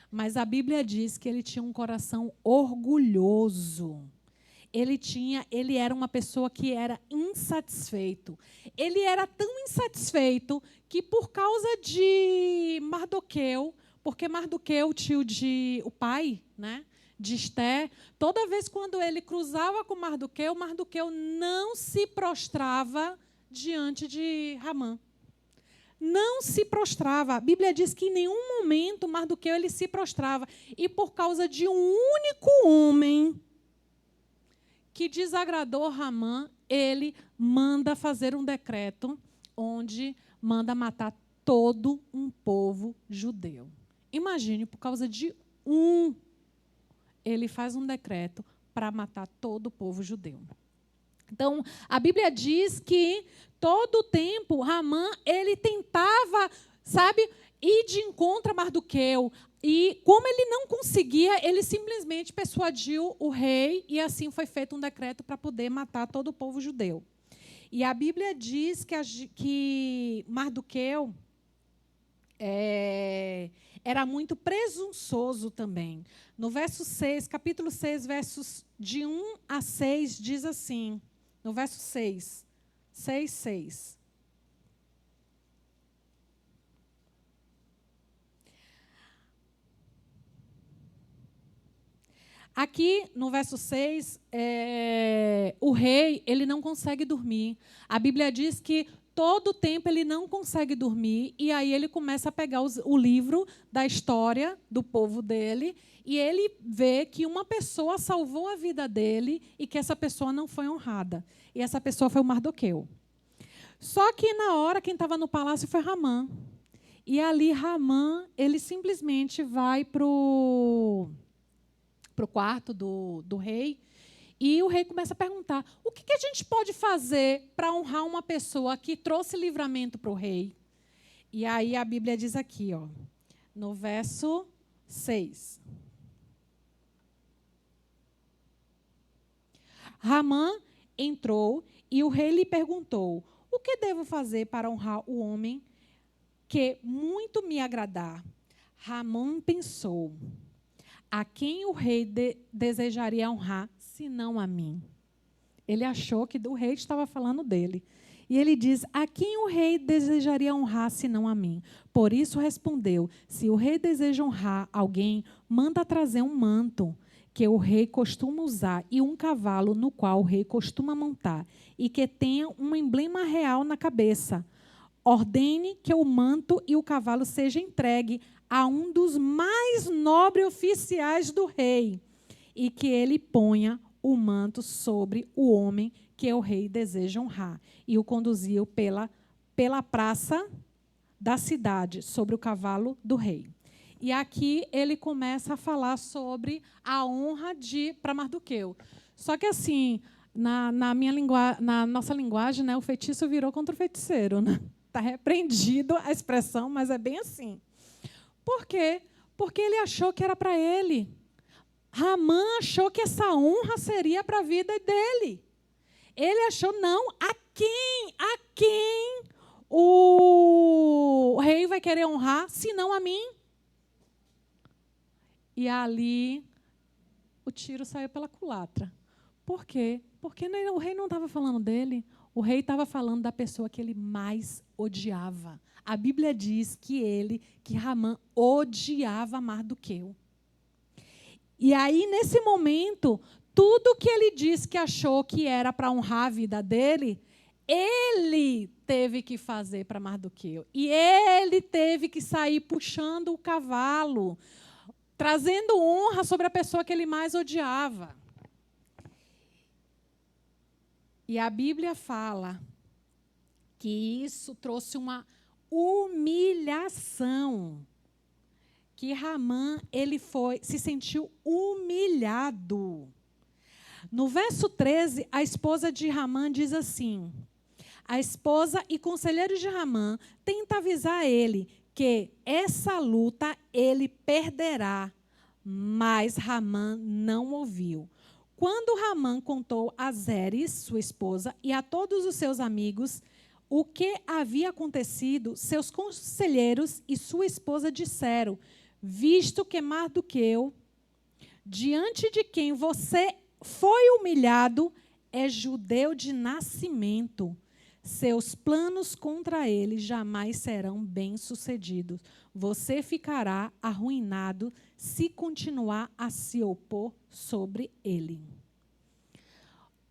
S5: Mas a Bíblia diz que ele tinha um coração orgulhoso. Ele era uma pessoa que era insatisfeito. Ele era tão insatisfeito que, por causa de Mardoqueu, porque Mardoqueu, o pai, né, de Esté, toda vez quando ele cruzava com Mardoqueu, Mardoqueu não se prostrava diante de Ramã. Não se prostrava. A Bíblia diz que em nenhum momento Mardoqueu ele se prostrava. E por causa de um único homem que desagradou Ramã, ele manda fazer um decreto onde manda matar todo um povo judeu. Imagine, por causa de ele faz um decreto para matar todo o povo judeu. Então, a Bíblia diz que todo o tempo Ramã, ele tentava, ir de encontro a Mardoqueu. E como ele não conseguia, ele simplesmente persuadiu o rei e assim foi feito um decreto para poder matar todo o povo judeu. E a Bíblia diz que Mardoqueu era muito presunçoso também. No verso 6, capítulo 6, versos de 1 a 6, diz assim, no verso 6. Aqui, no verso 6, o rei ele não consegue dormir. A Bíblia diz que todo o tempo ele não consegue dormir, e aí ele começa a pegar o livro da história do povo dele, e ele vê que uma pessoa salvou a vida dele e que essa pessoa não foi honrada. E essa pessoa foi o Mardoqueu. Só que, na hora, quem estava no palácio foi Ramã. E ali, Ramã, ele simplesmente vai para o quarto do rei, e o rei começa a perguntar, o que a gente pode fazer para honrar uma pessoa que trouxe livramento para o rei? E aí a Bíblia diz aqui, no verso 6. Ramã entrou e o rei lhe perguntou, o que devo fazer para honrar o homem que muito me agradar? Ramã pensou, a quem o rei desejaria honrar, senão a mim? Ele achou que o rei estava falando dele. E ele diz, a quem o rei desejaria honrar, senão a mim? Por isso respondeu, se o rei deseja honrar alguém, manda trazer um manto que o rei costuma usar e um cavalo no qual o rei costuma montar e que tenha um emblema real na cabeça. Ordene que o manto e o cavalo sejam entregue a um dos mais nobres oficiais do rei e que ele ponha o manto sobre o homem que o rei deseja honrar. E o conduziu pela praça da cidade, sobre o cavalo do rei. E aqui ele começa a falar sobre a honra para Mardoqueu. Só que assim, na nossa linguagem, né, o feitiço virou contra o feiticeiro. Né? Está repreendido a expressão, mas é bem assim. Por quê? Porque ele achou que era para ele. Ramã achou que essa honra seria para a vida dele. Ele achou, não, a quem o rei vai querer honrar, senão a mim? E ali o tiro saiu pela culatra. Por quê? Porque o rei não estava falando dele, o rei estava falando da pessoa que ele mais odiava. A Bíblia diz que Ramã odiava Mardoqueu. E aí, nesse momento, tudo que ele disse que achou que era para honrar a vida dele, ele teve que fazer para Mardoqueu. E ele teve que sair puxando o cavalo, trazendo honra sobre a pessoa que ele mais odiava. E a Bíblia fala que isso trouxe humilhação. Que Ramã, ele se sentiu humilhado. No verso 13, a esposa de Ramã diz assim: a esposa e conselheiro de Ramã tenta avisar ele que essa luta ele perderá, mas Ramã não ouviu. Quando Ramã contou a Zeres, sua esposa, e a todos os seus amigos o que havia acontecido, seus conselheiros e sua esposa disseram: visto que Mardoqueu, diante de quem você foi humilhado, é judeu de nascimento. Seus planos contra ele jamais serão bem-sucedidos. Você ficará arruinado se continuar a se opor sobre ele.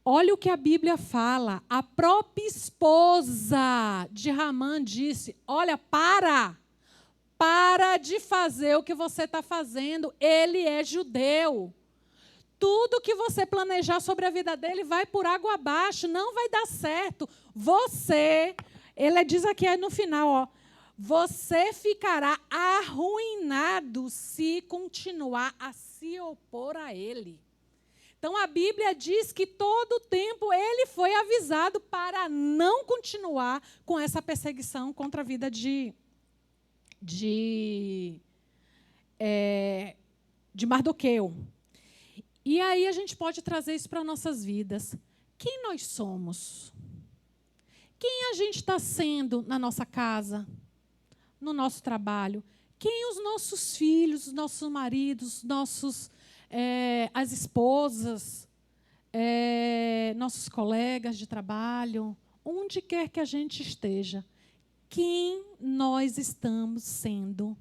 S5: Olha o que a Bíblia fala. A própria esposa de Ramã disse: olha, para de fazer o que você está fazendo. Ele é judeu. Tudo que você planejar sobre a vida dele vai por água abaixo, não vai dar certo. Ele diz aqui no final, ó, você ficará arruinado se continuar a se opor a ele. Então, a Bíblia diz que todo tempo ele foi avisado para não continuar com essa perseguição contra a vida de Mardoqueu. E aí a gente pode trazer isso para nossas vidas. Quem nós somos? Quem a gente está sendo na nossa casa, no nosso trabalho? Quem os nossos filhos, os nossos maridos, as esposas, nossos colegas de trabalho, onde quer que a gente esteja, quem nós estamos sendo?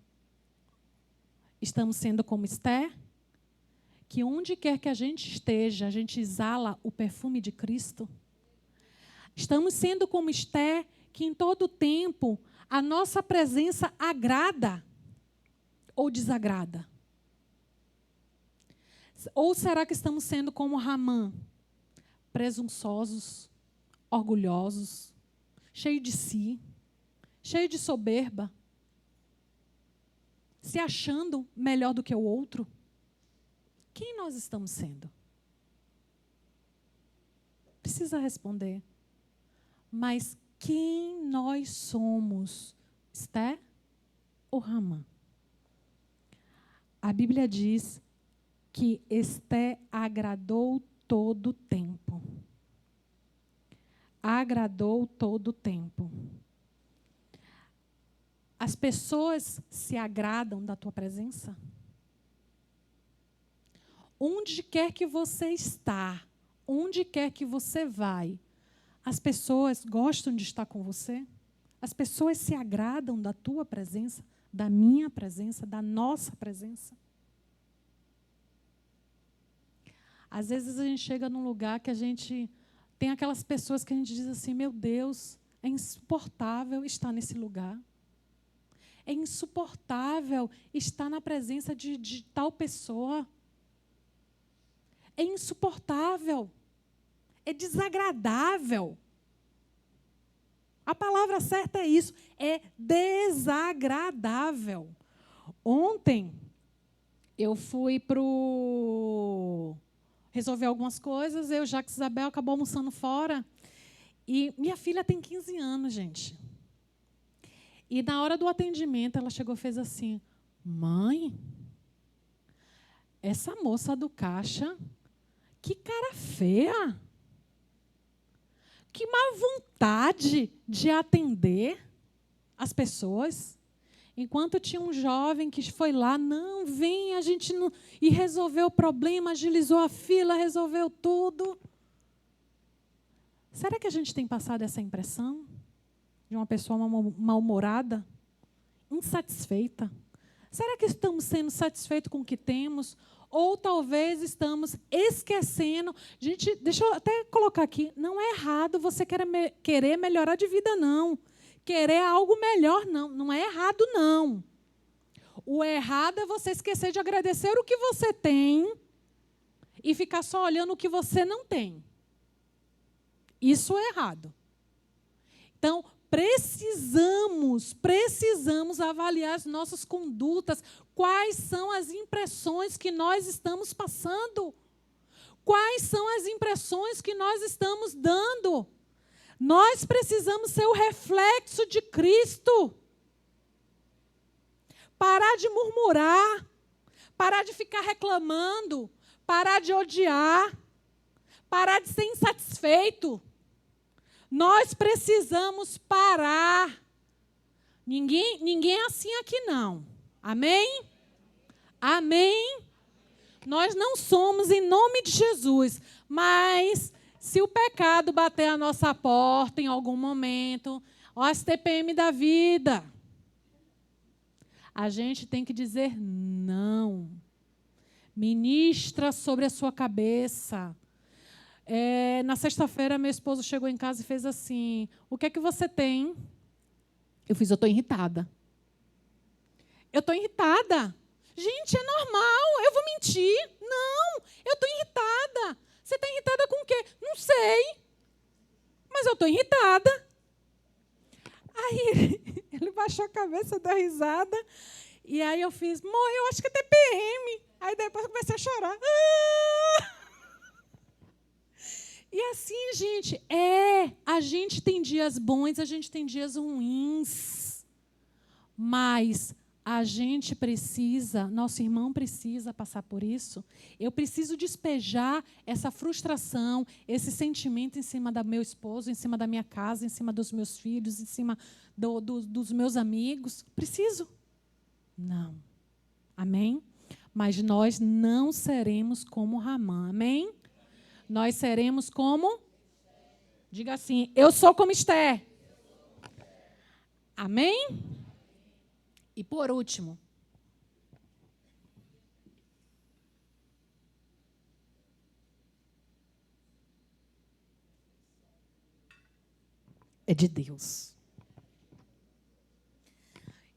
S5: Estamos sendo como Esther? Que onde quer que a gente esteja, a gente exala o perfume de Cristo? Estamos sendo como Esther, que em todo tempo a nossa presença agrada ou desagrada? Ou será que estamos sendo como Ramã, presunçosos, orgulhosos, cheios de si, cheios de soberba, se achando melhor do que o outro? Quem nós estamos sendo? Precisa responder. Mas quem nós somos? Esther ou Ramã? A Bíblia diz que Esther agradou todo o tempo. Agradou todo o tempo. As pessoas se agradam da tua presença? Onde quer que você está, onde quer que você vai, as pessoas gostam de estar com você? As pessoas se agradam da tua presença, da minha presença, da nossa presença? Às vezes a gente chega num lugar que a gente tem aquelas pessoas que a gente diz assim: meu Deus, é insuportável estar nesse lugar. É insuportável estar na presença de tal pessoa. É insuportável. É desagradável. A palavra certa é isso. É desagradável. Ontem, eu fui resolver algumas coisas. Eu, Jacques e Isabel, acabou almoçando fora. E minha filha tem 15 anos, gente. E na hora do atendimento, ela chegou e fez assim: mãe, essa moça do caixa, que cara feia. Que má vontade de atender as pessoas. Enquanto tinha um jovem que foi lá, não, vem, a gente não... E resolveu o problema, agilizou a fila, resolveu tudo. Será que a gente tem passado essa impressão de uma pessoa mal-humorada, insatisfeita? Será que estamos sendo satisfeitos com o que temos? Ou talvez estamos esquecendo. Gente, deixa eu até colocar aqui, não é errado você querer melhorar de vida, não. Querer algo melhor, não. Não é errado, não. O errado é você esquecer de agradecer o que você tem e ficar só olhando o que você não tem. Isso é errado. Então, precisamos avaliar as nossas condutas. Quais são as impressões que nós estamos passando? Quais são as impressões que nós estamos dando? Nós precisamos ser o reflexo de Cristo. Parar de murmurar, parar de ficar reclamando, parar de odiar, parar de ser insatisfeito. Nós precisamos parar. Ninguém é assim aqui não. Amém? Amém? Nós não somos em nome de Jesus, mas se o pecado bater a nossa porta em algum momento, ó, as TPM da vida, a gente tem que dizer não. Ministra sobre a sua cabeça. Na sexta-feira, meu esposo chegou em casa e fez assim: o que é que você tem? Eu estou irritada. Eu estou irritada. Gente, é normal, eu vou mentir? Não, eu estou irritada. Você está irritada com o quê? Não sei, mas eu estou irritada. Aí ele baixou a cabeça, deu risada, e aí eu fiz: amor, eu acho que é TPM. Aí depois eu comecei a chorar. E assim, gente, a gente tem dias bons, a gente tem dias ruins, mas a gente precisa, nosso irmão precisa passar por isso. Eu preciso despejar essa frustração, esse sentimento em cima do meu esposo, em cima da minha casa, em cima dos meus filhos, em cima dos meus amigos. Preciso? Não. Amém? Mas nós não seremos como Ramã. Amém? Nós seremos como? Diga assim: eu sou como Esther. Amém? E por último, é de Deus.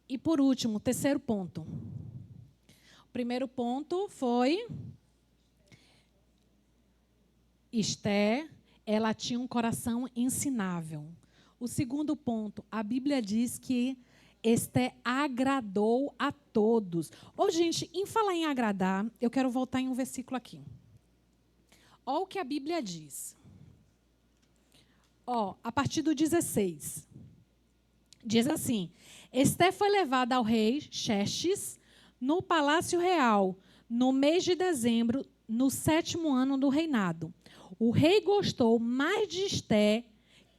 S5: E por último, terceiro ponto. O primeiro ponto foi: Esther, ela tinha um coração ensinável. O segundo ponto, a Bíblia diz que Esther agradou a todos. Gente, em falar em agradar, eu quero voltar em um versículo aqui. Olha o que a Bíblia diz. A partir do 16. Diz assim: Esther foi levada ao rei Xerxes no palácio real, no mês de dezembro, no 7º ano do reinado. O rei gostou mais de Esther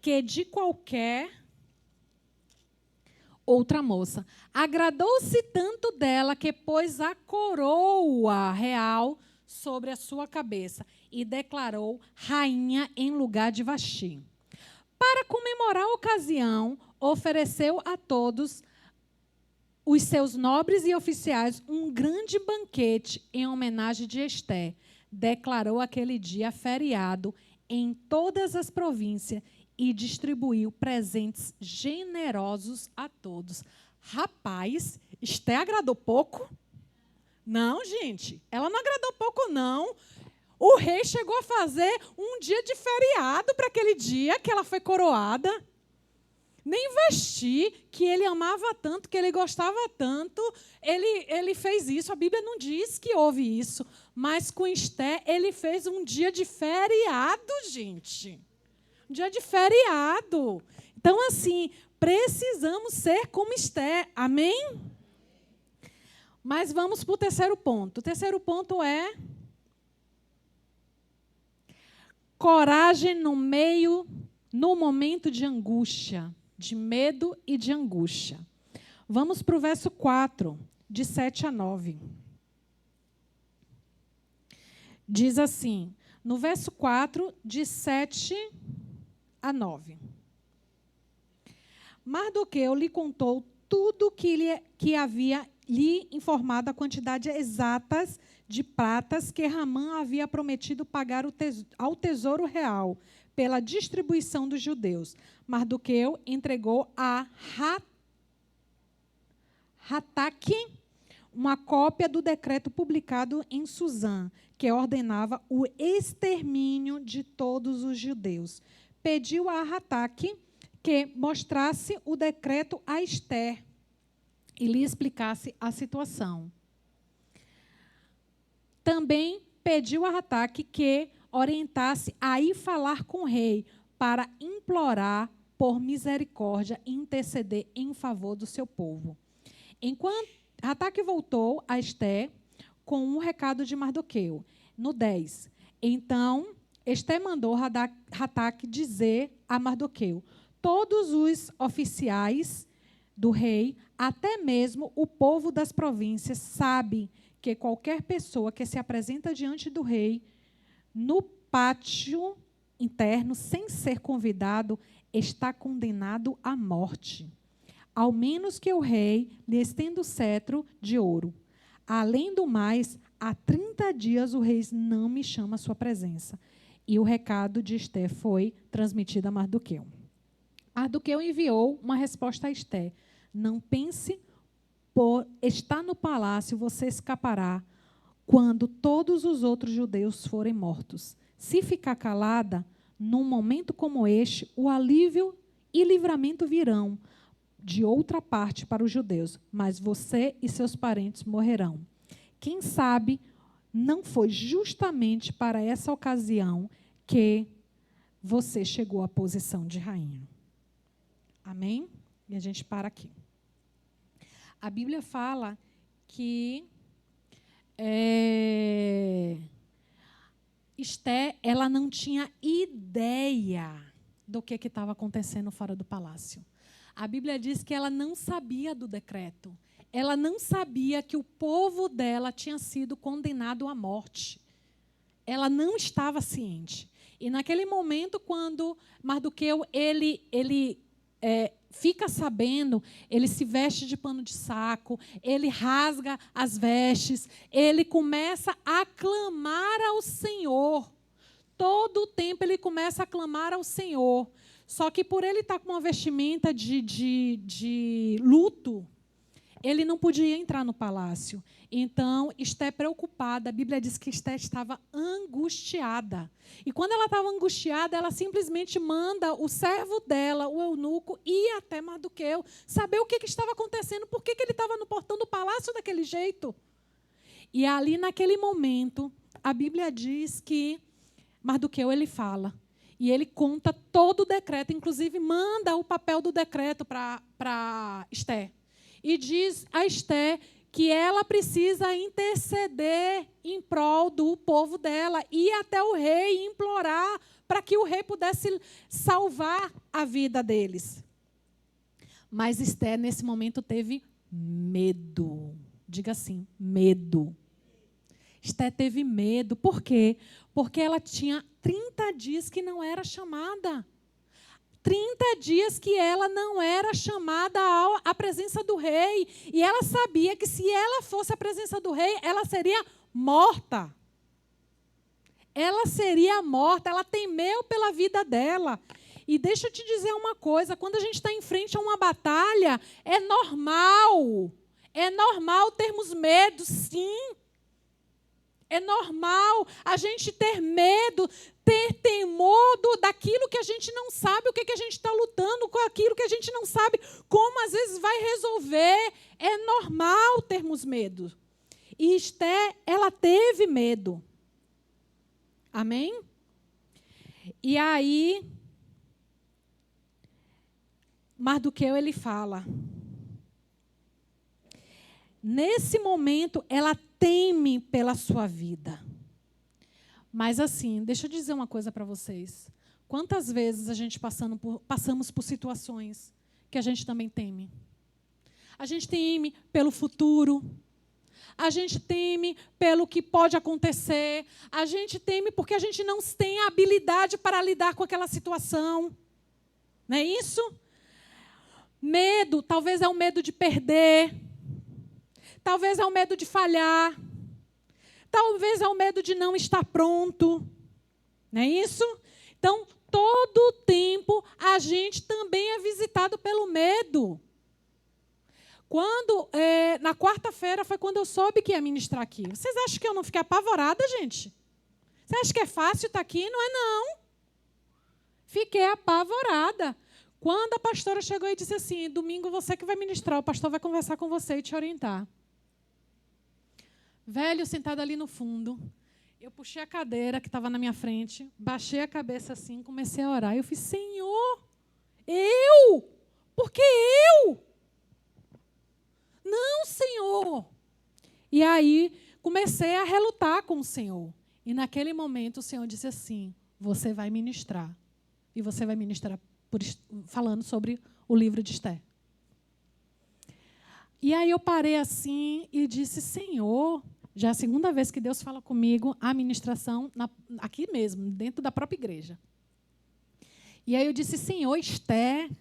S5: que de qualquer outra moça. Agradou-se tanto dela que pôs a coroa real sobre a sua cabeça e declarou rainha em lugar de Vasti. Para comemorar a ocasião, ofereceu a todos os seus nobres e oficiais um grande banquete em homenagem de Esther. Declarou aquele dia feriado em todas as províncias e distribuiu presentes generosos a todos. Rapaz, Esther agradou pouco? Não, gente, ela não agradou pouco, não. O rei chegou a fazer um dia de feriado para aquele dia que ela foi coroada. Nem Vasti, que ele amava tanto, que ele gostava tanto, ele fez isso. A Bíblia não diz que houve isso. Mas com Esther, ele fez um dia de feriado, gente. Um dia de feriado. Então, assim, precisamos ser como Esther. Amém? Mas vamos para o terceiro ponto. O terceiro ponto é coragem no momento de angústia. De medo e de angústia. Vamos para o verso 4, de 7 a 9. Diz assim, no verso 4, de 7 a 9. Mardoqueu lhe contou tudo que havia lhe informado, a quantidade exatas de pratas que Ramã havia prometido pagar ao tesouro real pela distribuição dos judeus. Mardoqueu entregou a Hataque uma cópia do decreto publicado em Susã, que ordenava o extermínio de todos os judeus. Pediu a Hataque que mostrasse o decreto a Ester e lhe explicasse a situação. Também pediu a Rataque que orientasse a ir falar com o rei para implorar por misericórdia e interceder em favor do seu povo. Enquanto Rataque voltou a Ester com um recado de Mardoqueu. No 10. Então, Ester mandou Rataque dizer a Mardoqueu: todos os oficiais do rei, até mesmo o povo das províncias, sabe que qualquer pessoa que se apresenta diante do rei no pátio interno, sem ser convidado, está condenado à morte, ao menos que o rei lhe estenda o cetro de ouro. Além do mais, há 30 dias o rei não me chama à sua presença. E o recado de Ester foi transmitido a Mardoqueu. Mardoqueu enviou uma resposta a Ester: não pense por estar no palácio, você escapará quando todos os outros judeus forem mortos. Se ficar calada, num momento como este, o alívio e livramento virão de outra parte para os judeus, mas você e seus parentes morrerão. Quem sabe não foi justamente para essa ocasião que você chegou à posição de rainha. Amém? E a gente para aqui. A Bíblia fala que Ester, ela não tinha ideia do que estava acontecendo fora do palácio. A Bíblia diz que ela não sabia do decreto. Ela não sabia que o povo dela tinha sido condenado à morte. Ela não estava ciente. E naquele momento, quando Mardoqueu ele fica sabendo, ele se veste de pano de saco, ele rasga as vestes, ele começa a clamar ao Senhor. Todo o tempo ele começa a clamar ao Senhor. Só que por ele estar com uma vestimenta de luto, ele não podia entrar no palácio. Então, Ester, preocupada, a Bíblia diz que Ester estava angustiada. E quando ela estava angustiada, ela simplesmente manda o servo dela, o eunuco, ir até Mardoqueu, saber o que estava acontecendo, por que ele estava no portão do palácio daquele jeito. E ali, naquele momento, a Bíblia diz que Mardoqueu, ele fala. E ele conta todo o decreto, inclusive manda o papel do decreto para Ester. E diz a Ester que ela precisa interceder em prol do povo dela, ir até o rei e implorar para que o rei pudesse salvar a vida deles. Mas Ester, nesse momento, teve medo. Diga assim, medo. Ester teve medo. Por quê? Porque ela tinha 30 dias que não era chamada. 30 dias que ela não era chamada à presença do rei. E ela sabia que se ela fosse à presença do rei, ela seria morta. Ela seria morta, ela temeu pela vida dela. E deixa eu te dizer uma coisa, quando a gente está em frente a uma batalha, é normal termos medo, sim. É normal a gente ter medo, ter temor daquilo que a gente não sabe, o que a gente está lutando com aquilo que a gente não sabe, como às vezes vai resolver. É normal termos medo. E Ester, ela teve medo. Amém? E aí, Mardoqueu, ele fala. Nesse momento, ela teme pela sua vida. Mas assim, deixa eu dizer uma coisa para vocês. Quantas vezes a gente passamos por situações que a gente também teme? A gente teme pelo futuro. A gente teme pelo que pode acontecer. A gente teme porque a gente não tem a habilidade para lidar com aquela situação. Não é isso? Medo, talvez é o medo de perder. Talvez é o medo de falhar. Talvez é o medo de não estar pronto. Não é isso? Então, todo o tempo, a gente também é visitado pelo medo. Na quarta-feira foi quando eu soube que ia ministrar aqui. Vocês acham que eu não fiquei apavorada, gente? Você acha que é fácil estar aqui? Não é, não. Fiquei apavorada. Quando a pastora chegou e disse assim, domingo você que vai ministrar, o pastor vai conversar com você e te orientar. Velho, sentado ali no fundo, eu puxei a cadeira que estava na minha frente, baixei a cabeça assim, comecei a orar. Eu fiz, Senhor, eu? Por que eu? Não, Senhor. E aí comecei a relutar com o Senhor. E naquele momento o Senhor disse assim, você vai ministrar. E você vai ministrar falando sobre o livro de Esther. E aí eu parei assim e disse, Senhor, já é a segunda vez que Deus fala comigo, a ministração aqui mesmo, dentro da própria igreja. E aí eu disse, Senhor, Esther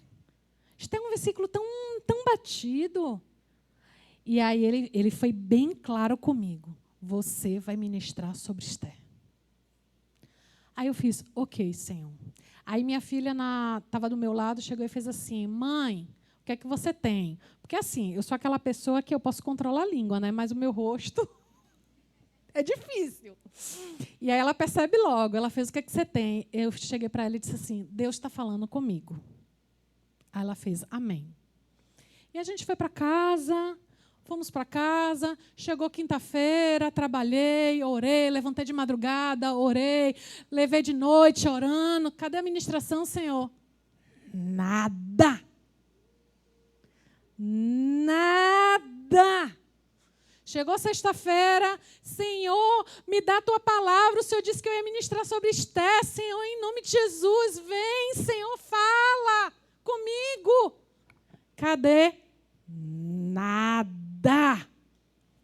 S5: é um versículo tão batido. E aí ele foi bem claro comigo, você vai ministrar sobre Esther. Aí eu fiz, ok, Senhor. Aí minha filha estava do meu lado, chegou e fez assim, mãe, o que é que você tem? Porque assim, eu sou aquela pessoa que eu posso controlar a língua, né? Mas o meu rosto é difícil. E aí ela percebe logo, ela fez, o que é que você tem? Eu cheguei para ela e disse assim, Deus está falando comigo. Aí ela fez, amém. E a gente foi para casa, fomos para casa, chegou quinta-feira, trabalhei, orei, levantei de madrugada, orei, levei de noite orando. Cadê a ministração, Senhor? Nada. Nada. Chegou sexta-feira, Senhor, me dá a tua palavra. O Senhor disse que eu ia ministrar sobre Esther. Senhor, em nome de Jesus, vem, Senhor, fala comigo. Cadê? Nada.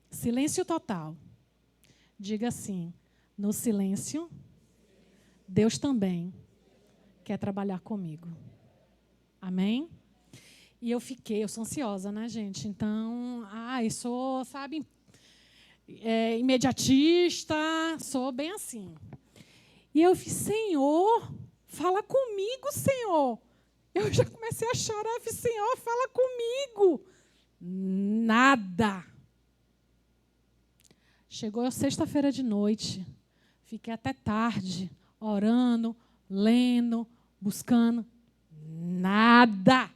S5: Silêncio total. Diga assim, no silêncio, Deus também quer trabalhar comigo. Amém? E eu sou ansiosa, né, gente? Então, eu sou, sabe, imediatista, sou bem assim. E eu fiz, Senhor, fala comigo, Senhor. Eu já comecei a chorar, fiz, Senhor, fala comigo. Nada. Chegou sexta-feira de noite, fiquei até tarde, orando, lendo, buscando. Nada.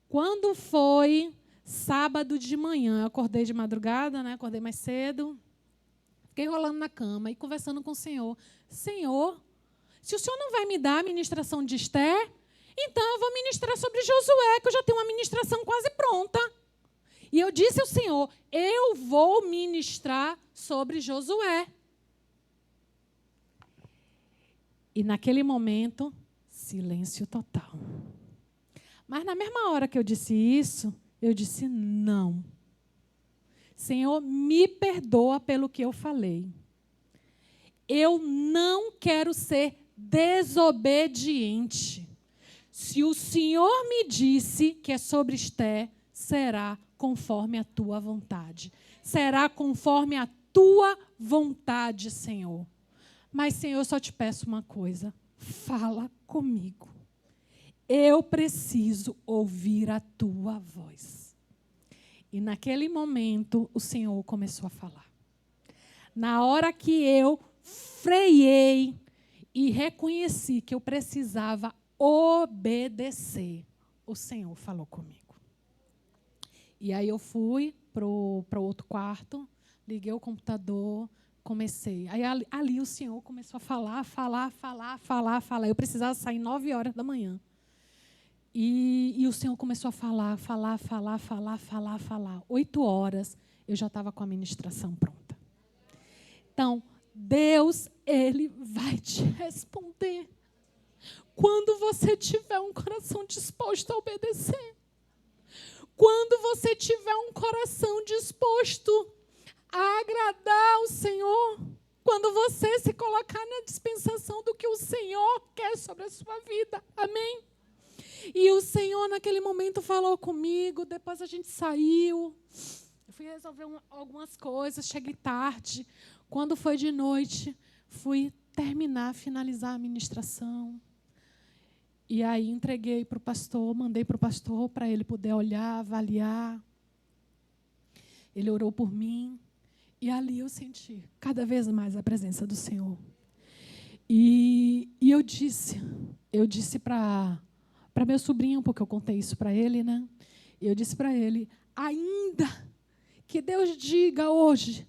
S5: Quando foi sábado de manhã, eu acordei de madrugada, né? Acordei mais cedo, fiquei rolando na cama e conversando com o Senhor. Senhor, se o Senhor não vai me dar a ministração de Esther, então eu vou ministrar sobre Josué, que eu já tenho uma ministração quase pronta. E eu disse ao Senhor, eu vou ministrar sobre Josué. E naquele momento, silêncio total. Mas na mesma hora que eu disse isso, eu disse não. Senhor, me perdoa pelo que eu falei. Eu não quero ser desobediente. Se o Senhor me disse que é sobre Esther, será conforme a tua vontade. Será conforme a tua vontade, Senhor. Mas, Senhor, eu só te peço uma coisa. Fala comigo. Eu preciso ouvir a tua voz. E naquele momento, o Senhor começou a falar. Na hora que eu freiei e reconheci que eu precisava obedecer, o Senhor falou comigo. E aí eu fui para o outro quarto, liguei o computador, comecei. Aí ali o Senhor começou a falar. Eu precisava sair 9 horas da manhã. E o Senhor começou a falar. 8 horas, eu já estava com a ministração pronta. Então, Deus, Ele vai te responder. Quando você tiver um coração disposto a obedecer. Quando você tiver um coração disposto a agradar o Senhor. Quando você se colocar na dispensação do que o Senhor quer sobre a sua vida. Amém? E o Senhor, naquele momento, falou comigo. Depois a gente saiu. Eu fui resolver algumas coisas. Cheguei tarde. Quando foi de noite, fui finalizar a ministração. E aí entreguei para o pastor, mandei para o pastor para ele poder olhar, avaliar. Ele orou por mim. E ali eu senti cada vez mais a presença do Senhor. E eu disse para meu sobrinho, porque eu contei isso para ele, né? Eu disse para ele, ainda que Deus diga hoje,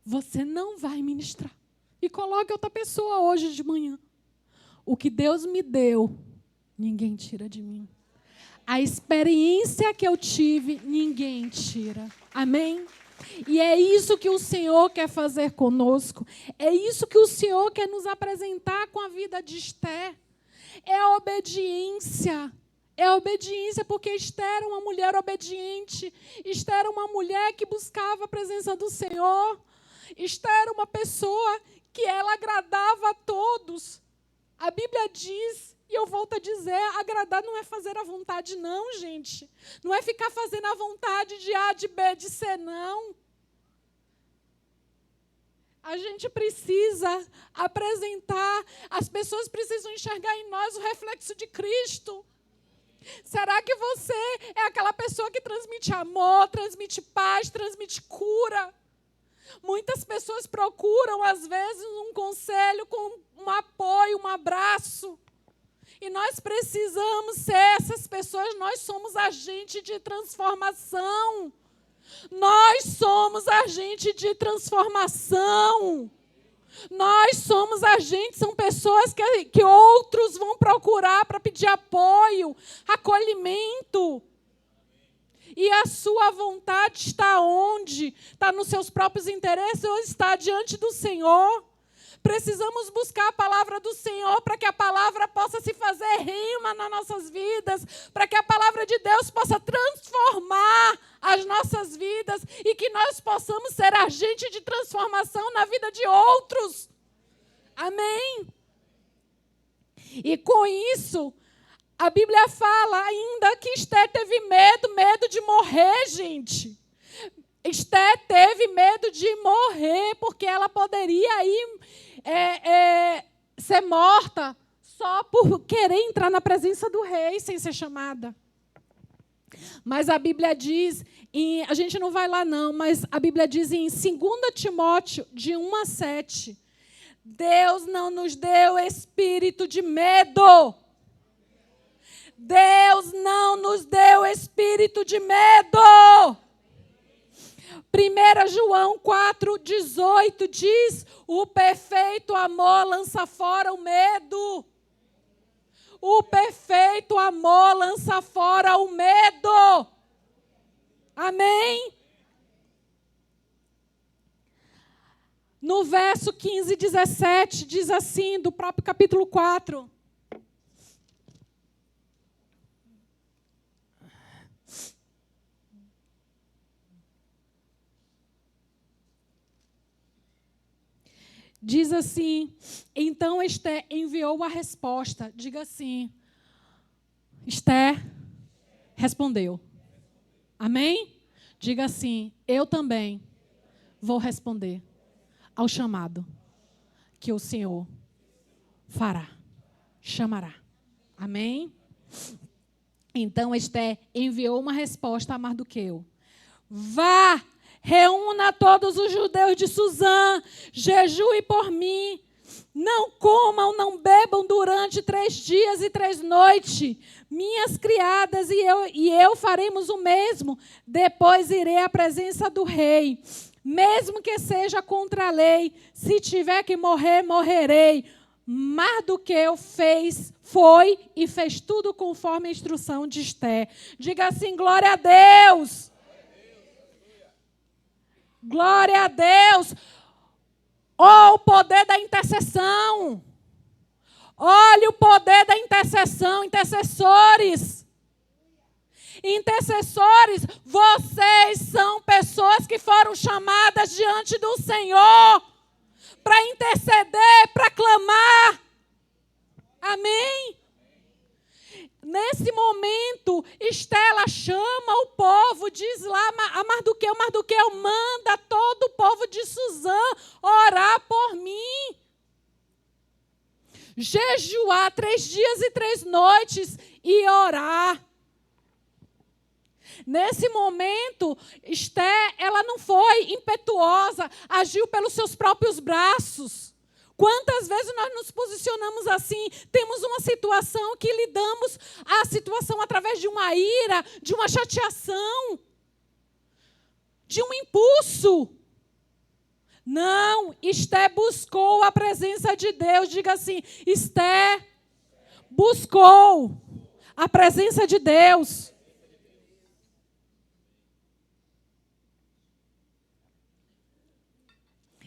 S5: você não vai ministrar. E coloque outra pessoa hoje de manhã. O que Deus me deu, ninguém tira de mim. A experiência que eu tive, ninguém tira. Amém? E é isso que o Senhor quer fazer conosco. É isso que o Senhor quer nos apresentar com a vida de Esther. É a obediência. É a obediência, porque Esther era uma mulher obediente. Esther era uma mulher que buscava a presença do Senhor. Esther era uma pessoa que ela agradava a todos. A Bíblia diz, e eu volto a dizer, agradar não é fazer a vontade, não, gente. Não é ficar fazendo a vontade de A, de B, de C, não. A gente precisa apresentar, as pessoas precisam enxergar em nós o reflexo de Cristo. Será que você é aquela pessoa que transmite amor, transmite paz, transmite cura? Muitas pessoas procuram, às vezes, um conselho com um apoio, um abraço. E nós precisamos ser essas pessoas, nós somos agente de transformação. Nós somos agente de transformação. Nós somos agentes, são pessoas que outros vão procurar para pedir apoio, acolhimento. E a sua vontade está onde? Está nos seus próprios interesses ou está diante do Senhor? Precisamos buscar a palavra do Senhor para que a palavra possa se fazer rima nas nossas vidas, para que a palavra de Deus possa transformar as nossas vidas e que nós possamos ser agente de transformação na vida de outros. Amém? E com isso, a Bíblia fala ainda que Esther teve medo de morrer, gente. Esther teve medo de morrer, porque ela poderia ir ser morta só por querer entrar na presença do rei sem ser chamada. Mas a Bíblia diz, a gente não vai lá não, mas a Bíblia diz em 2 Timóteo, de 1-7, Deus não nos deu espírito de medo. Deus não nos deu espírito de medo. 1 João 4,18 diz, o perfeito amor lança fora o medo. O perfeito amor lança fora o medo. Amém? No verso 15 e 17, diz assim, do próprio capítulo 4. Diz assim, então Esther enviou a resposta. Diga assim, Esther respondeu. Amém? Diga assim, eu também vou responder ao chamado que o Senhor fará, chamará. Amém? Então Esther enviou uma resposta a Mardoqueu. Vá! Reúna todos os judeus de Suzã, jejue por mim. Não comam, não bebam durante 3 dias e 3 noites. Minhas criadas e eu faremos o mesmo. Depois irei à presença do rei. Mesmo que seja contra a lei, se tiver que morrer, morrerei. Mardoqueu foi e fez tudo conforme a instrução de Esther. Diga assim, glória a Deus. Glória a Deus. Oh, o poder da intercessão. Olha o poder da intercessão, intercessores. Intercessores, vocês são pessoas que foram chamadas diante do Senhor para interceder, para clamar. Amém? Nesse momento, Estela chama o povo, diz lá a Mardoqueu, manda todo o povo de Suzã orar por mim. Jejuar 3 dias e 3 noites e orar. Nesse momento, Esther, ela não foi impetuosa, agiu pelos seus próprios braços. Quantas vezes nós nos posicionamos assim? Temos uma situação que lidamos a situação através de uma ira, de uma chateação, de um impulso. Não, Esté buscou a presença de Deus. Diga assim, Esté buscou a presença de Deus.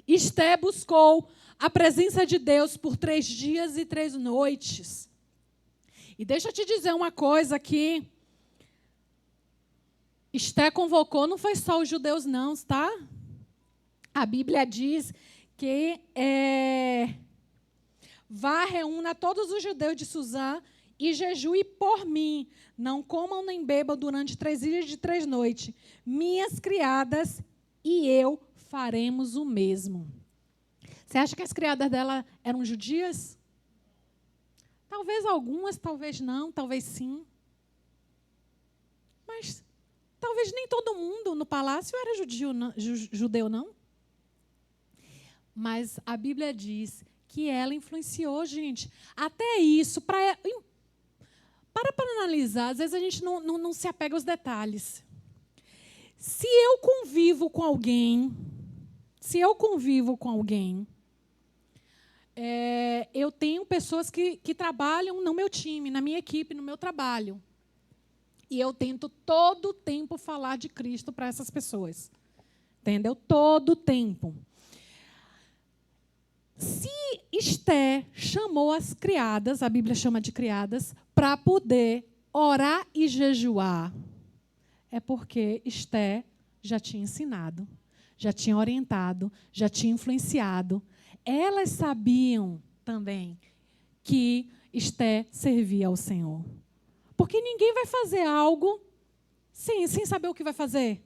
S5: Esté buscou a presença de Deus por 3 dias e 3 noites. E deixa eu te dizer uma coisa aqui. Esté convocou, não foi só os judeus não, tá? A Bíblia diz que vá, reúna todos os judeus de Suzã e jejue por mim. Não comam nem bebam durante 3 dias e 3 noites. Minhas criadas e eu faremos o mesmo. Você acha que as criadas dela eram judias? Talvez algumas, talvez não, talvez sim. Mas talvez nem todo mundo no palácio era judeu, não. Mas a Bíblia diz que ela influenciou, gente. Até isso, para analisar, às vezes a gente não se apega aos detalhes. Se eu convivo com alguém, eu tenho pessoas que trabalham no meu time, na minha equipe, no meu trabalho. E eu tento todo o tempo falar de Cristo para essas pessoas. Entendeu? Todo o tempo. Se Esté chamou as criadas, a Bíblia chama de criadas, para poder orar e jejuar, é porque Esté já tinha ensinado, já tinha orientado, já tinha influenciado. Elas sabiam também que Esté servia ao Senhor. Porque ninguém vai fazer algo sem saber o que vai fazer,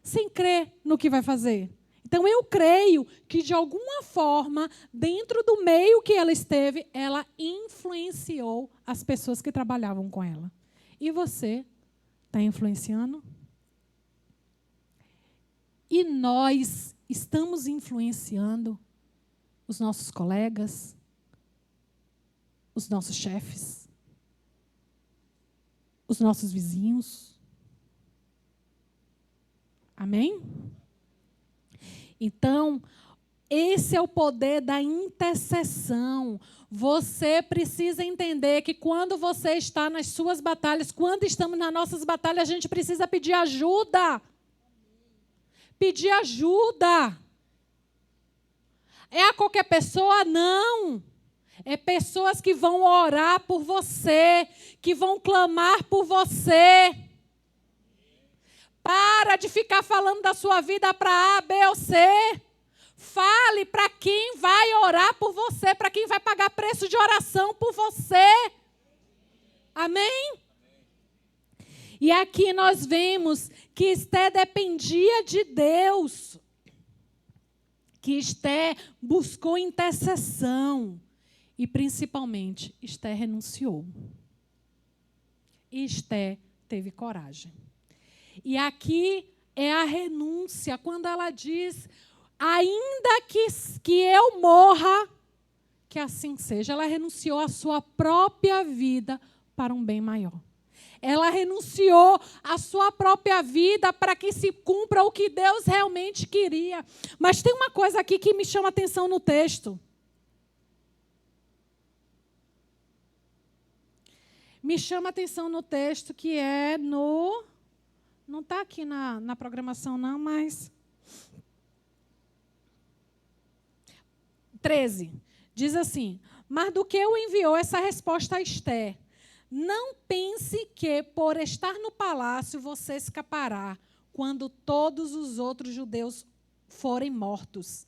S5: sem crer no que vai fazer. Então, eu creio que, de alguma forma, dentro do meio que ela esteve, ela influenciou as pessoas que trabalhavam com ela. E você está influenciando? E nós estamos influenciando os nossos colegas, os nossos chefes, os nossos vizinhos. Amém? Então, esse é o poder da intercessão. Você precisa entender que quando você está nas suas batalhas, quando estamos nas nossas batalhas, a gente precisa pedir ajuda. Pedir ajuda. É a qualquer pessoa? Não. É pessoas que vão orar por você, que vão clamar por você. Para de ficar falando da sua vida para A, B ou C. Fale para quem vai orar por você, para quem vai pagar preço de oração por você. Amém? E aqui nós vemos que Esté dependia de Deus. Que Esté buscou intercessão. E, principalmente, Esté renunciou. E Esté teve coragem. E aqui é a renúncia, quando ela diz, ainda que eu morra, que assim seja. Ela renunciou à sua própria vida para um bem maior. Ela renunciou à sua própria vida para que se cumpra o que Deus realmente queria. Mas tem uma coisa aqui que me chama a atenção no texto. Me chama a atenção no texto que é no... Não está aqui na programação, não, mas... 13. Diz assim, Mardoqueu enviou essa resposta a Esté. Não pense que, por estar no palácio, você escapará quando todos os outros judeus forem mortos.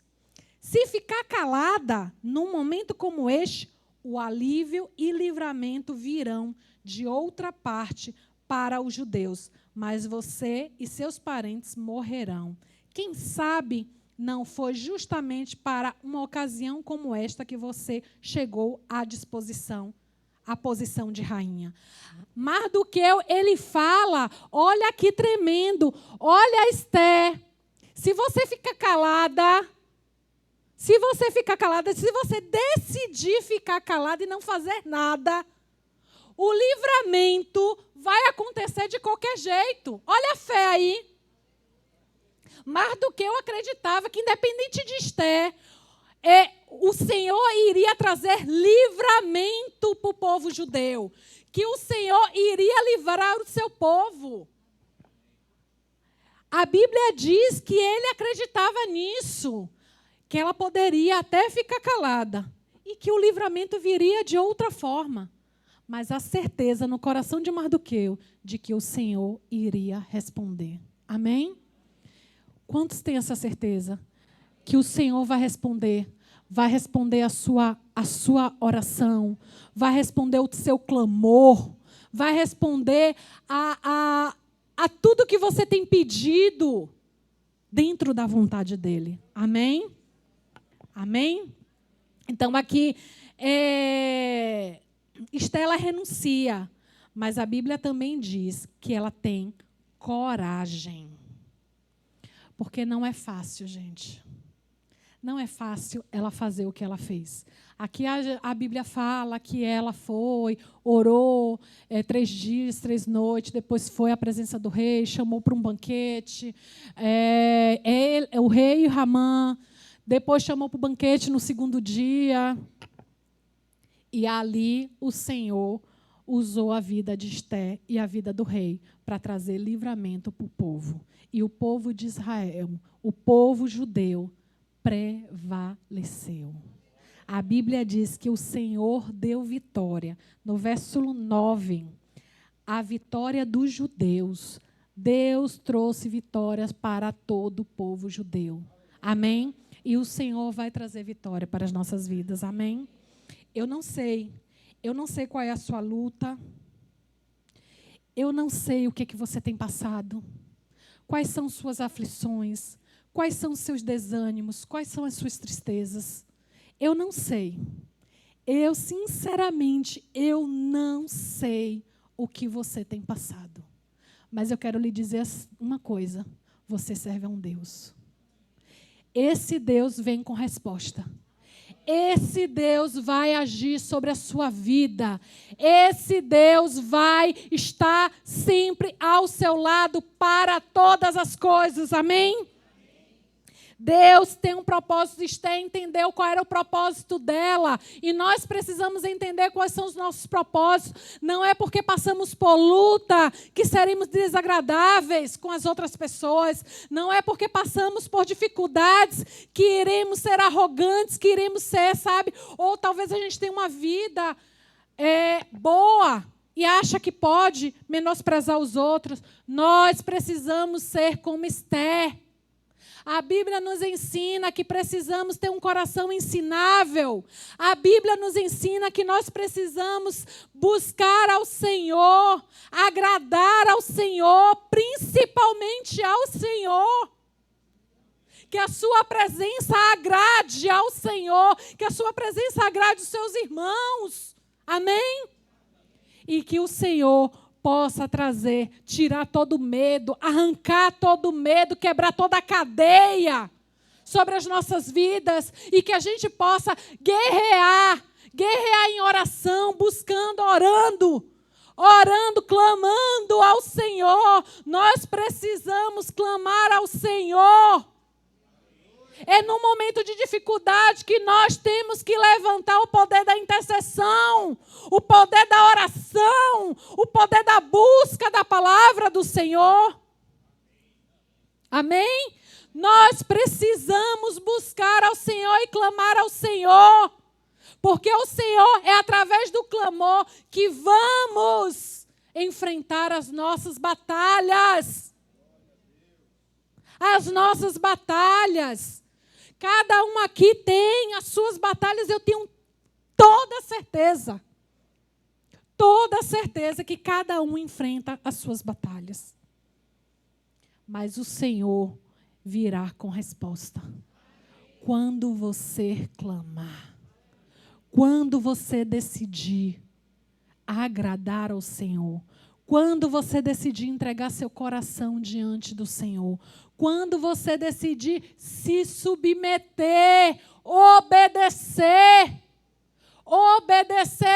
S5: Se ficar calada, num momento como este, o alívio e livramento virão de outra parte para os judeus, mas você e seus parentes morrerão. Quem sabe não foi justamente para uma ocasião como esta que você chegou à posição de rainha. Mardoqueu, ele fala, olha aqui tremendo, olha Esté, se você ficar calada, Se você ficar calada, se você decidir ficar calada e não fazer nada, o livramento vai acontecer de qualquer jeito. Olha a fé aí. Mardoqueu acreditava que, independente de Esther, o Senhor iria trazer livramento para o povo judeu. Que o Senhor iria livrar o seu povo. A Bíblia diz que ele acreditava nisso. Que ela poderia até ficar calada. E que o livramento viria de outra forma. Mas a certeza no coração de Mardoqueu de que o Senhor iria responder. Amém? Quantos têm essa certeza? Que o Senhor vai responder a sua oração, vai responder o seu clamor, vai responder a tudo que você tem pedido dentro da vontade dEle. Amém? Amém? Então, aqui, Estela renuncia, mas a Bíblia também diz que ela tem coragem. Porque não é fácil, gente. Não é fácil ela fazer o que ela fez. Aqui a Bíblia fala que ela foi, orou 3 dias, 3 noites, depois foi à presença do rei, chamou para um banquete. O rei Ramã, depois chamou para o banquete no 2º dia. E ali o Senhor usou a vida de Esther e a vida do rei para trazer livramento para o povo. E o povo de Israel, o povo judeu, prevaleceu. A Bíblia diz que o Senhor deu vitória. No versículo 9, a vitória dos judeus. Deus trouxe vitórias para todo o povo judeu. Amém? E o Senhor vai trazer vitória para as nossas vidas. Amém? Eu não sei qual é a sua luta. Eu não sei o que você tem passado. Quais são suas aflições? Quais são os seus desânimos? Quais são as suas tristezas? Eu não sei. Sinceramente, eu não sei o que você tem passado. Mas eu quero lhe dizer uma coisa. Você serve a um Deus. Esse Deus vem com resposta. Esse Deus vai agir sobre a sua vida. Esse Deus vai estar sempre ao seu lado para todas as coisas. Amém? Deus tem um propósito. Esther entendeu qual era o propósito dela. E nós precisamos entender quais são os nossos propósitos. Não é porque passamos por luta que seremos desagradáveis com as outras pessoas. Não é porque passamos por dificuldades que iremos ser arrogantes, que iremos ser, sabe? Ou talvez a gente tenha uma vida boa e acha que pode menosprezar os outros. Nós precisamos ser como Esther. A Bíblia nos ensina que precisamos ter um coração ensinável. A Bíblia nos ensina que nós precisamos buscar ao Senhor, agradar ao Senhor, principalmente ao Senhor. Que a sua presença agrade ao Senhor, que a sua presença agrade os seus irmãos. Amém? E que o Senhor possa trazer, tirar todo o medo, arrancar todo o medo, quebrar toda a cadeia sobre as nossas vidas e que a gente possa guerrear em oração, buscando, orando, clamando ao Senhor. Nós precisamos clamar ao Senhor. É no momento de dificuldade que nós temos que levantar o poder da intercessão, o poder da oração, o poder da busca da palavra do Senhor. Amém? Nós precisamos buscar ao Senhor e clamar ao Senhor, porque o Senhor é através do clamor que vamos enfrentar as nossas batalhas. As nossas batalhas. Cada um aqui tem as suas batalhas, eu tenho toda certeza que cada um enfrenta as suas batalhas. Mas o Senhor virá com resposta. Quando você clamar, quando você decidir agradar ao Senhor, quando você decidir entregar seu coração diante do Senhor, quando você decidir se submeter, obedecer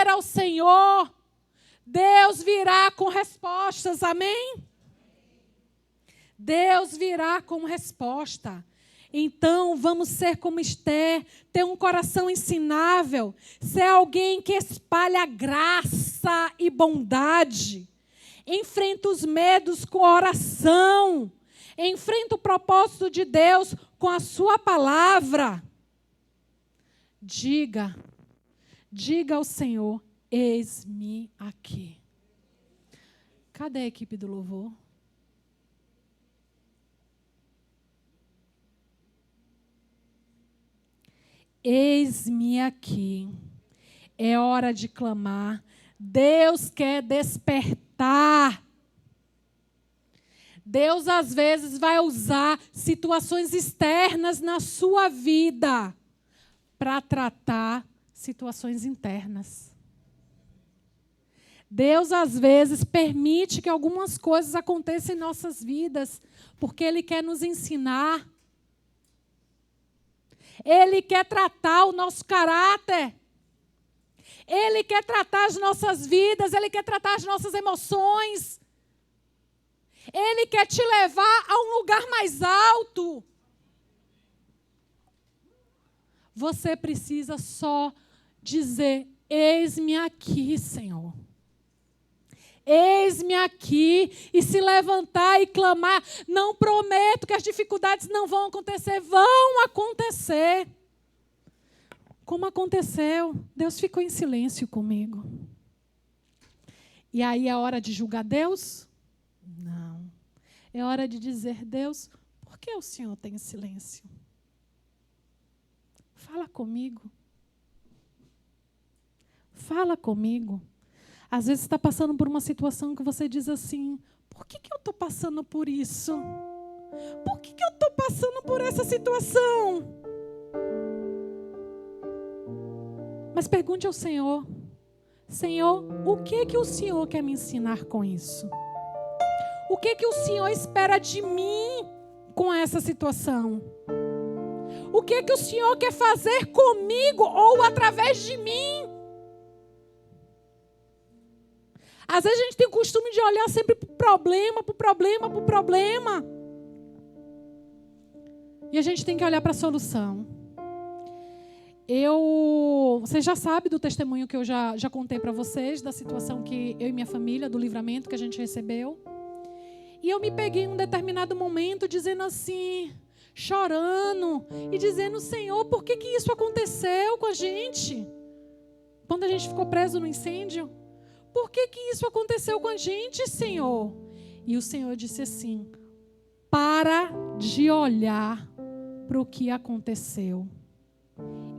S5: ao Senhor, Deus virá com respostas, amém? Deus virá com resposta. Então, vamos ser como Esther, ter um coração ensinável, ser alguém que espalha graça e bondade, enfrenta os medos com oração, enfrenta o propósito de Deus com a sua palavra. Diga ao Senhor, eis-me aqui. Cadê a equipe do louvor? Eis-me aqui. É hora de clamar. Deus quer despertar. Deus, às vezes, vai usar situações externas na sua vida para tratar situações internas. Deus, às vezes, permite que algumas coisas aconteçam em nossas vidas, porque Ele quer nos ensinar. Ele quer tratar o nosso caráter. Ele quer tratar as nossas vidas. Ele quer tratar as nossas emoções. Ele quer te levar a um lugar mais alto. Você precisa só dizer, eis-me aqui, Senhor. Eis-me aqui, e se levantar e clamar. Não prometo que as dificuldades não vão acontecer, vão acontecer. Como aconteceu, Deus ficou em silêncio comigo. E aí é hora de julgar Deus? Não. É hora de dizer, Deus, por que o Senhor tem silêncio? Fala comigo. Fala comigo. Às vezes você está passando por uma situação que você diz assim, por que eu estou passando por isso? Por que eu estou passando por essa situação? Mas pergunte ao Senhor, Senhor, o que o Senhor quer me ensinar com isso? O que o Senhor espera de mim com essa situação? O que o Senhor quer fazer comigo ou através de mim? Às vezes a gente tem o costume de olhar sempre para o problema. E a gente tem que olhar para a solução. Você já sabe do testemunho que eu já contei para vocês, da situação que eu e minha família, do livramento que a gente recebeu. E eu me peguei em um determinado momento dizendo assim, chorando e dizendo, Senhor, por que isso aconteceu com a gente? Quando a gente ficou preso no incêndio. Por que isso aconteceu com a gente, Senhor? E o Senhor disse assim, para de olhar para o que aconteceu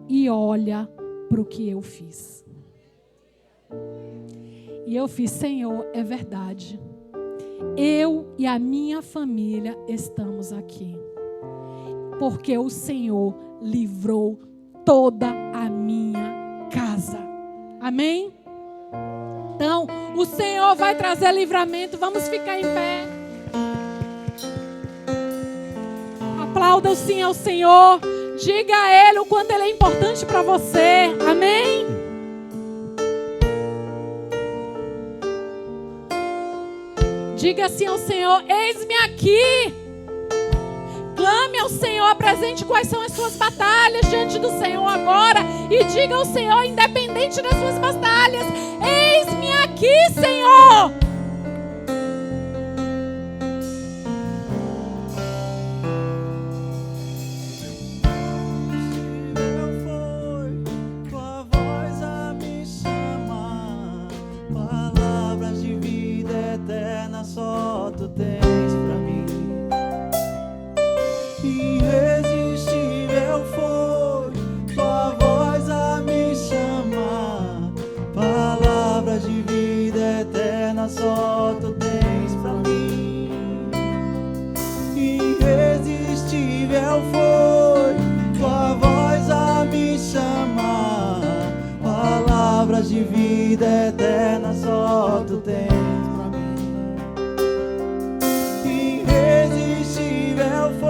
S5: e olha para o que eu fiz. E eu fiz, Senhor, é verdade. Eu e a minha família estamos aqui. Porque o Senhor livrou toda a minha casa. Amém? Então, o Senhor vai trazer livramento. Vamos ficar em pé. Aplauda sim ao Senhor. Diga a Ele o quanto Ele é importante para você. Amém? Diga assim ao Senhor, eis-me aqui. Clame ao Senhor, apresente quais são as suas batalhas diante do Senhor agora. E diga ao Senhor, independente das suas batalhas, eis-me aqui, Senhor.
S3: Só tu tens pra mim. Irresistível foi tua voz a me chamar. Palavras de vida eterna só tu tens pra mim. Irresistível foi tua voz a me chamar. Palavras de vida eterna só tu tens. Irresistível foi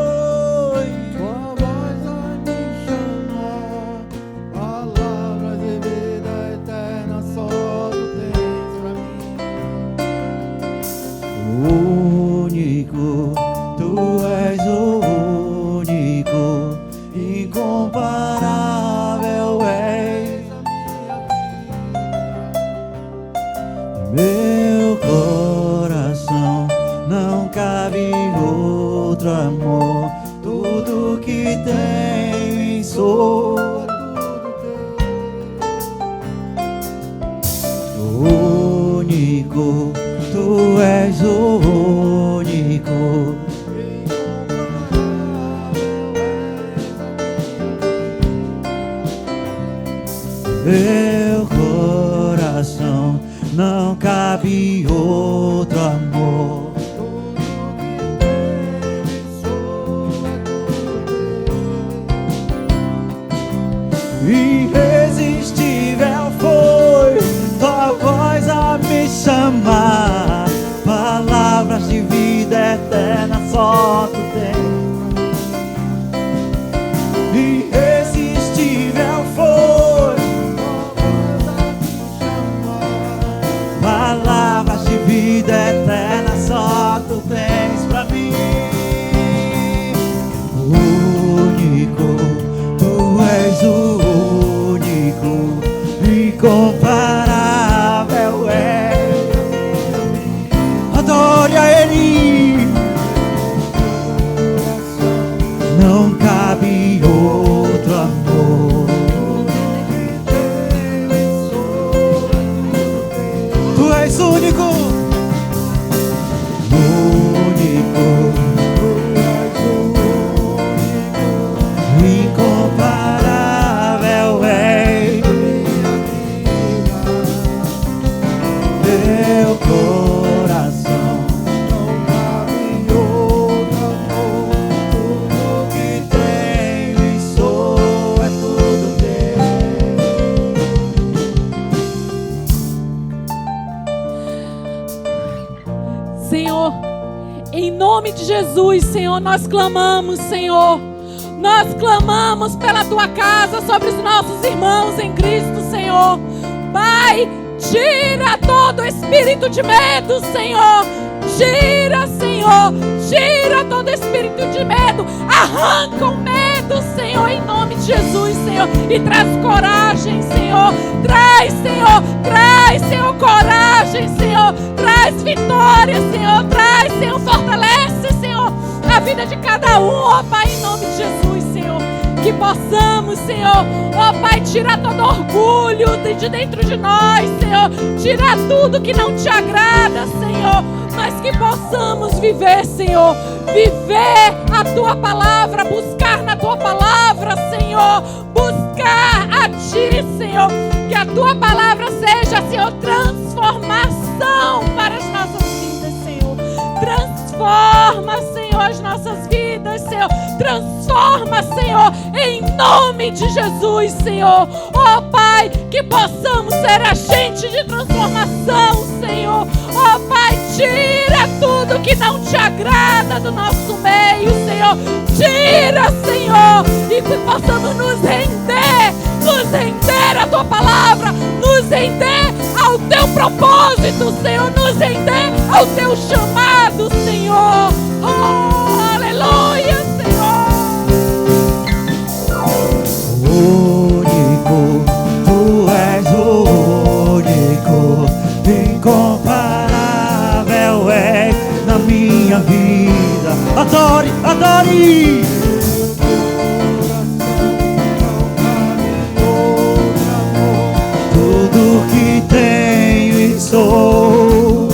S3: Meu coração não cabe outro amor. Tudo que tenho sou único. Tu és o único. Meu coração não cabe outro amor. Irresistível foi tua voz a me chamar. Palavras de vida eterna só tu tens. Irresistível foi palavras de vida eterna só tu tens pra mim. Único, tu és o único, incomparável é. Adore a Ele. Não cabe outro amor. Tu és único, único, incomparável é. Meu coração não cabe outro amor. Tudo que tenho e sou é tudo teu.
S5: Senhor, em nome de Jesus, Senhor, nós clamamos, Senhor. Nós clamamos pela tua casa sobre os nossos irmãos em Cristo, Senhor. Pai, tira todo espírito de medo, Senhor. Tira, Senhor. Tira todo espírito de medo. Arranca o medo, Senhor, em nome de Jesus, Senhor. E traz coragem, Senhor. Traz, Senhor. Traz, Senhor, coragem, Senhor. Traz vitória, Senhor. Traz, Senhor, fortalece, Senhor, a vida de cada um, ó Pai, em nome de Jesus, Senhor. Que possamos, Senhor, ó Pai, tirar todo orgulho de dentro de nós, Senhor. Tirar tudo que não te agrada, Senhor. Mas que possamos viver, Senhor. Viver a tua palavra, buscar na tua palavra, Senhor. Buscar a ti, Senhor. Que a tua palavra seja, Senhor, transformação para as nossas vidas, Senhor. Transforma, Senhor, as nossas vidas, Senhor. Transforma, Senhor, em nome de Jesus, Senhor. Ó Pai, que possamos ser agente de transformação, Senhor. Ó Pai, tira tudo que não te agrada do nosso meio, Senhor. Tira, Senhor, e que possamos nos render à tua palavra, nos render ao teu propósito, Senhor, nos render ao teu chamado, Senhor. Oh, aleluia, Senhor.
S3: Único, tu és o único, incomparável é na minha vida. Adore, adore. Tudo que tenho e sou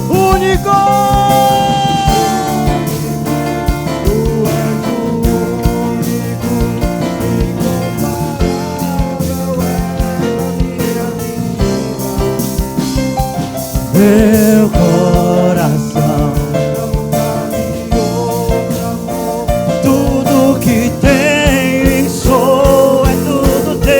S3: único. Tu és o único, incomparável é na minha vida. Meu coração não cabe outro amor. Tudo que tenho e sou é tudo teu.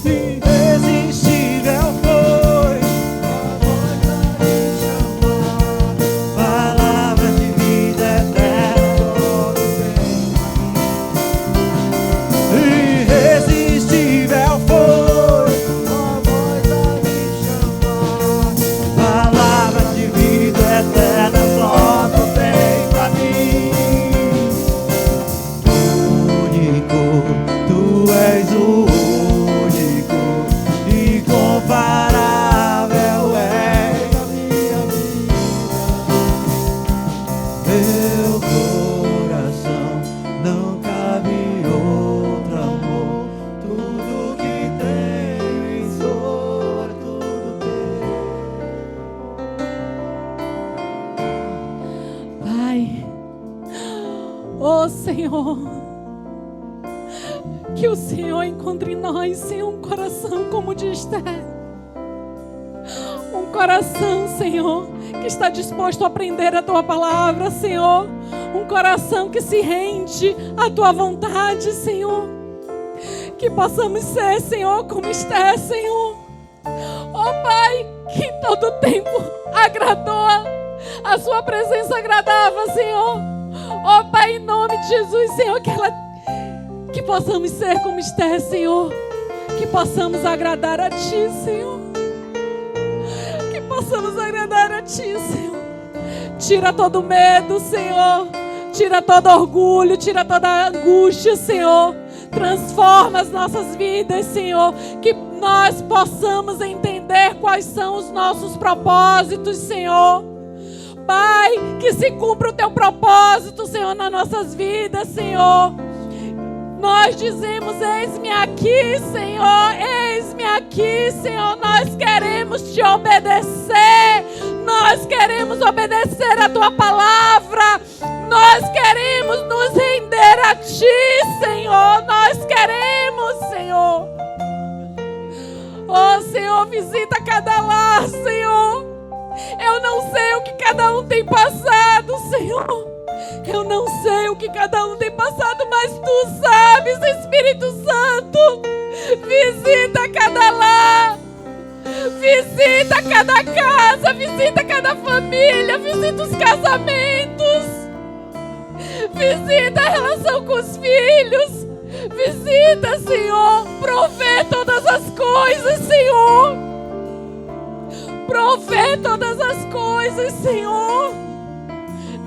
S3: Irresistível foi a voz a me chamar.
S5: Senhor. Que o Senhor encontre em nós, Senhor, um coração como o de Esther. Um coração, Senhor, que está disposto a aprender a Tua palavra, Senhor. Um coração que se rende à Tua vontade, Senhor. Que possamos ser, Senhor, como Esther, Senhor. Ó Pai, que em todo tempo agradou, a Sua presença agradava, Senhor. Ó Pai, em nome de Jesus, Senhor, que possamos ser como Esther, Senhor. Que possamos agradar a Ti, Senhor. Que possamos agradar a Ti, Senhor. Tira todo medo, Senhor. Tira todo orgulho, tira toda angústia, Senhor. Transforma as nossas vidas, Senhor. Que nós possamos entender quais são os nossos propósitos, Senhor. Pai, que se cumpra o Teu propósito, Senhor, nas nossas vidas, Senhor. Nós dizemos: eis-me aqui, Senhor, eis-me aqui, Senhor. Nós queremos Te obedecer. Nós queremos obedecer a Tua palavra. Nós queremos nos render a Ti, Senhor. Nós queremos, Senhor. Oh, Senhor, visita cada lar, Senhor. Eu não sei o que cada um tem passado, Senhor. Eu não sei o que cada um tem passado, mas Tu sabes, Espírito Santo. Visita cada lar. Visita cada casa. Visita cada família. Visita os casamentos. Visita a relação com os filhos. Visita, Senhor. Provê todas as coisas, Senhor. Provê todas as coisas, Senhor.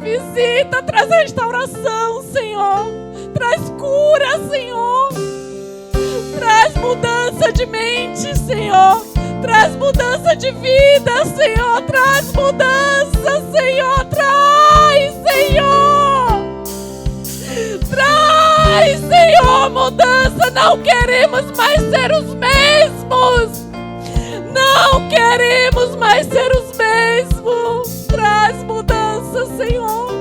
S5: Visita, traz restauração, Senhor. Traz cura, Senhor. Traz mudança de mente, Senhor. Traz mudança de vida, Senhor. Traz mudança, Senhor. Traz, Senhor. Traz, Senhor, mudança. Não queremos mais ser os mesmos. Não queremos mais ser os mesmos. Traz mudança, Senhor.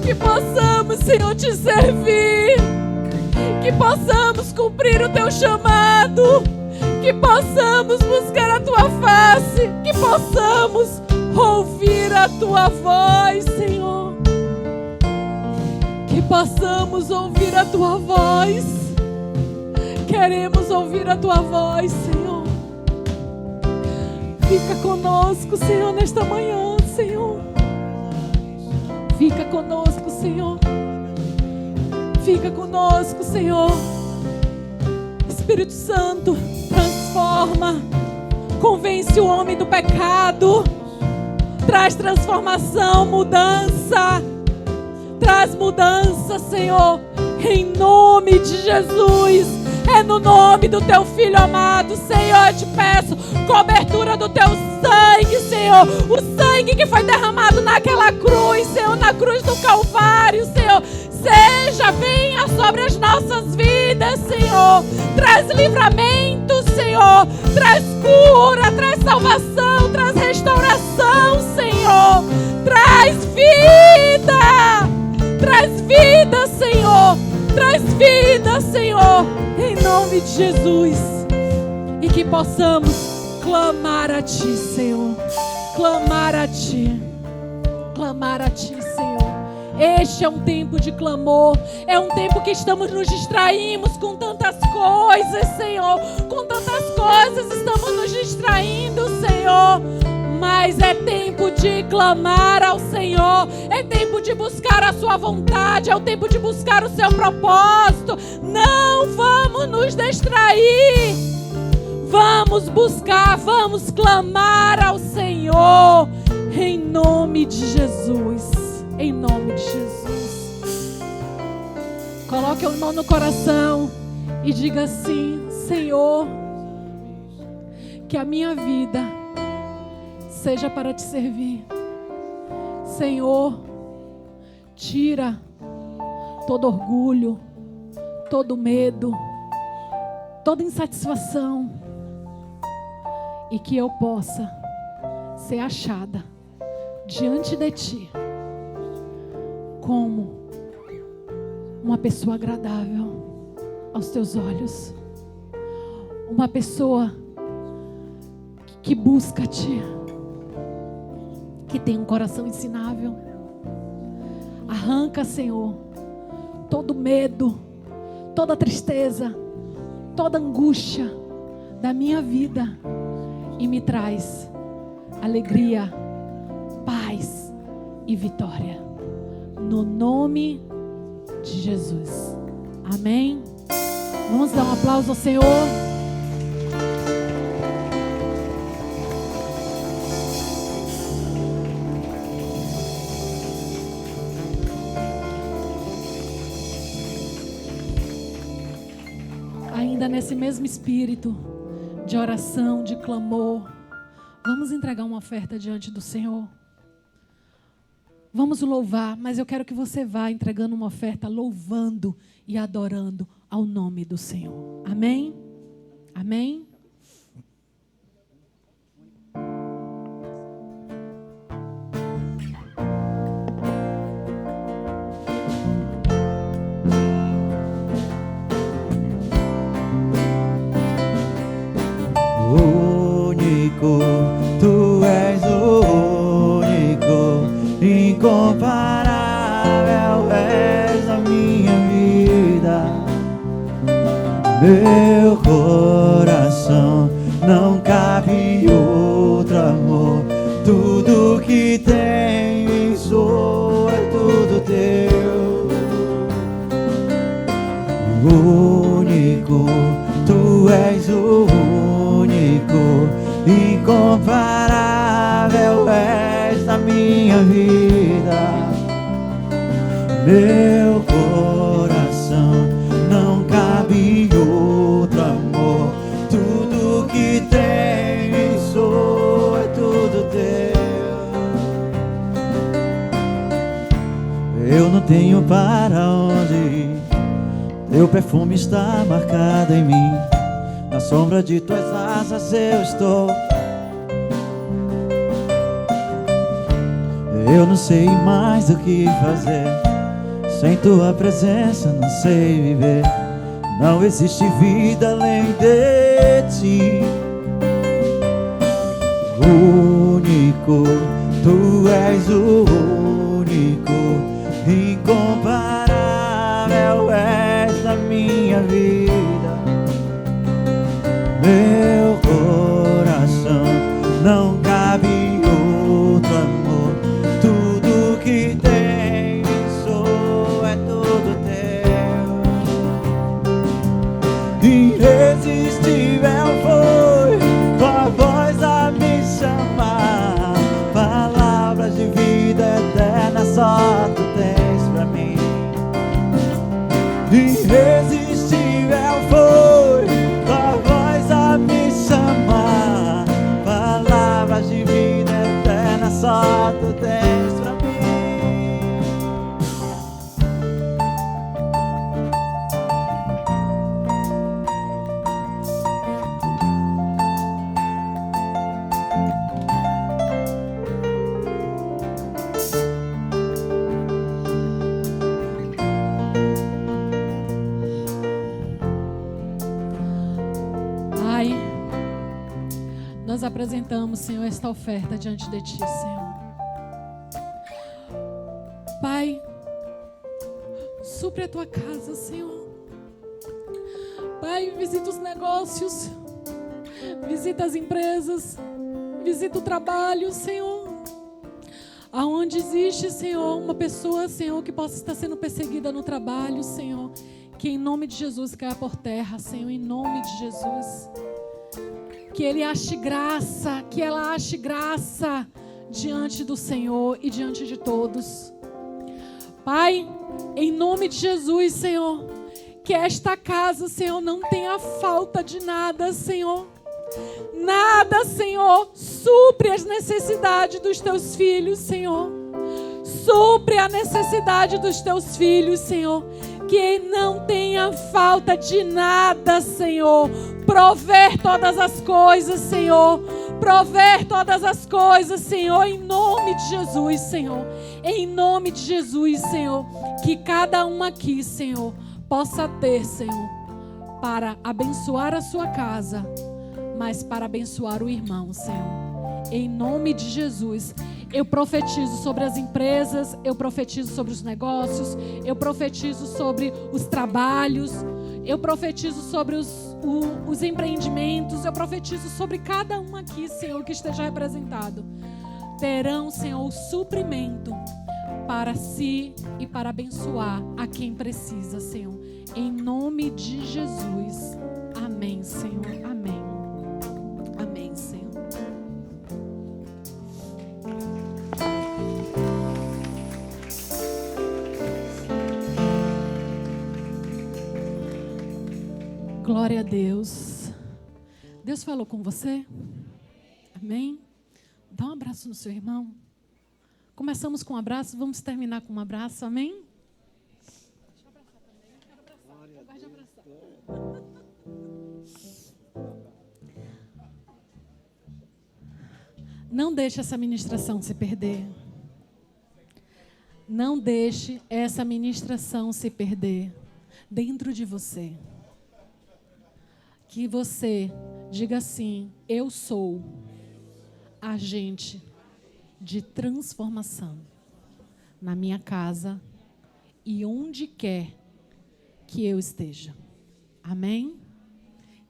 S5: Que possamos, Senhor, Te servir. Que possamos cumprir o Teu chamado. Que possamos buscar a Tua face. Que possamos ouvir a Tua voz, Senhor. Que possamos ouvir a Tua voz. Queremos ouvir a Tua voz, Senhor. Fica conosco, Senhor, nesta manhã, Senhor. Fica conosco, Senhor. Fica conosco, Senhor. Espírito Santo, transforma. Convence o homem do pecado. Traz transformação, mudança. Traz mudança, Senhor. Em nome de Jesus. É no nome do Teu Filho amado, Senhor, eu Te peço cobertura do Teu sangue, Senhor. O sangue que foi derramado naquela cruz, Senhor, na cruz do Calvário, Senhor. Venha sobre as nossas vidas, Senhor. Traz livramento, Senhor. Traz cura, traz salvação, traz restauração, Senhor. Traz vida. Traz vida, Senhor. Traz vida, Senhor. Em nome de Jesus. E que possamos clamar a Ti, Senhor. Clamar a Ti. Clamar a Ti, Senhor. Este é um tempo de clamor. É um tempo que estamos nos distraímos com tantas coisas, Senhor. Com tantas coisas estamos nos distraindo, Senhor. Mas é tempo de clamar ao Senhor. É tempo de buscar a Sua vontade. É o tempo de buscar o Seu propósito. Não vamos nos distrair. Vamos buscar, vamos clamar ao Senhor. Em nome de Jesus. Em nome de Jesus. Coloque a mão no coração e diga assim: Senhor, que a minha vida seja para Te servir. Senhor, tira todo orgulho, todo medo, toda insatisfação, e que eu possa ser achada diante de Ti como uma pessoa agradável aos teus olhos, uma pessoa que busca-te, que tem um coração ensinável. Arranca, Senhor, todo medo, toda tristeza, toda angústia da minha vida e me traz alegria, paz e vitória, no nome de Jesus. Amém. Vamos dar um aplauso ao Senhor. Ainda nesse mesmo espírito de oração, de clamor, vamos entregar uma oferta diante do Senhor. Vamos louvar, mas eu quero que você vá entregando uma oferta, louvando e adorando ao nome do Senhor. Amém? Amém?
S3: Único, tu és o único, incomparável és a minha vida. Meu coração não cabe outro amor. Tudo que tenho e sou é tudo teu. Único, tu és o único, incomparável és a minha vida. Meu coração não cabe outro amor. Tudo que tenho e sou é tudo teu. Eu não tenho para onde ir, teu perfume está marcado em mim. Na sombra de tuas asas eu estou. Eu não sei mais o que fazer, sem tua presença não sei viver. Não existe vida além de ti. Único, tu és o único, incomparável és a minha vida. Meu coração não cabe outro amor. Tudo que tenho e sou é tudo teu. Irresistível foi tua voz a me chamar. Palavras de vida eterna só tu tens pra mim. Irresistível foi tua voz a me chamar. Palavras de vida eterna só tu tens pra mim.
S5: Pai, nós apresentamos, Senhor, esta oferta diante de Ti, Senhor. Pai, supre a Tua casa, Senhor. Pai, visita os negócios, visita as empresas, visita o trabalho, Senhor. Aonde existe, Senhor, uma pessoa, Senhor, que possa estar sendo perseguida no trabalho, Senhor, que em nome de Jesus caia por terra, Senhor, em nome de Jesus. Que ele ache graça, que ela ache graça diante do Senhor e diante de todos. Pai, em nome de Jesus, Senhor, que esta casa, Senhor, não tenha falta de nada, Senhor. Nada, Senhor, supre as necessidades dos teus filhos, Senhor. Supre a necessidade dos teus filhos, Senhor. Que não tenha falta de nada, Senhor. Prover todas as coisas, Senhor. prover todas as coisas, Senhor, em nome de Jesus, Senhor. Em nome de Jesus, Senhor. Que cada um aqui, Senhor, possa ter, Senhor, para abençoar a sua casa, mas para abençoar o irmão, Senhor. Em nome de Jesus. Eu profetizo sobre as empresas, eu profetizo sobre os negócios, eu profetizo sobre os trabalhos, eu profetizo sobre os empreendimentos, eu profetizo sobre cada um aqui, Senhor, que esteja representado. Terão, Senhor, o suprimento para si e para abençoar a quem precisa, Senhor. Em nome de Jesus. Amém, Senhor. Amém. Amém, Senhor. Glória a Deus. Deus falou com você? Amém? Dá um abraço no seu irmão. Começamos com um abraço, vamos terminar com um abraço. Amém? Deixa eu abraçar também. Eu quero abraçar. Eu gosto de abraçar. Não deixe essa ministração se perder. Não deixe essa ministração se perder dentro de você. Que você diga assim: eu sou agente de transformação na minha casa e onde quer que eu esteja. Amém?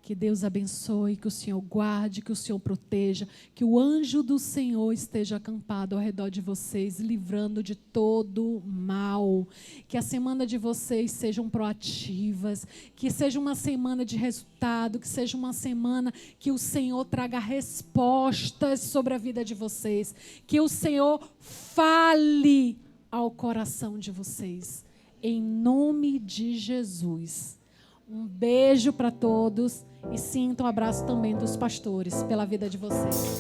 S5: Que Deus abençoe, que o Senhor guarde, que o Senhor proteja, que o anjo do Senhor esteja acampado ao redor de vocês, livrando de todo mal. Que a semana de vocês sejam proativas, que seja uma semana de resultado, que seja uma semana que o Senhor traga respostas sobre a vida de vocês, que o Senhor fale ao coração de vocês, em nome de Jesus. Um beijo para todos e sinta um abraço também dos pastores pela vida de vocês.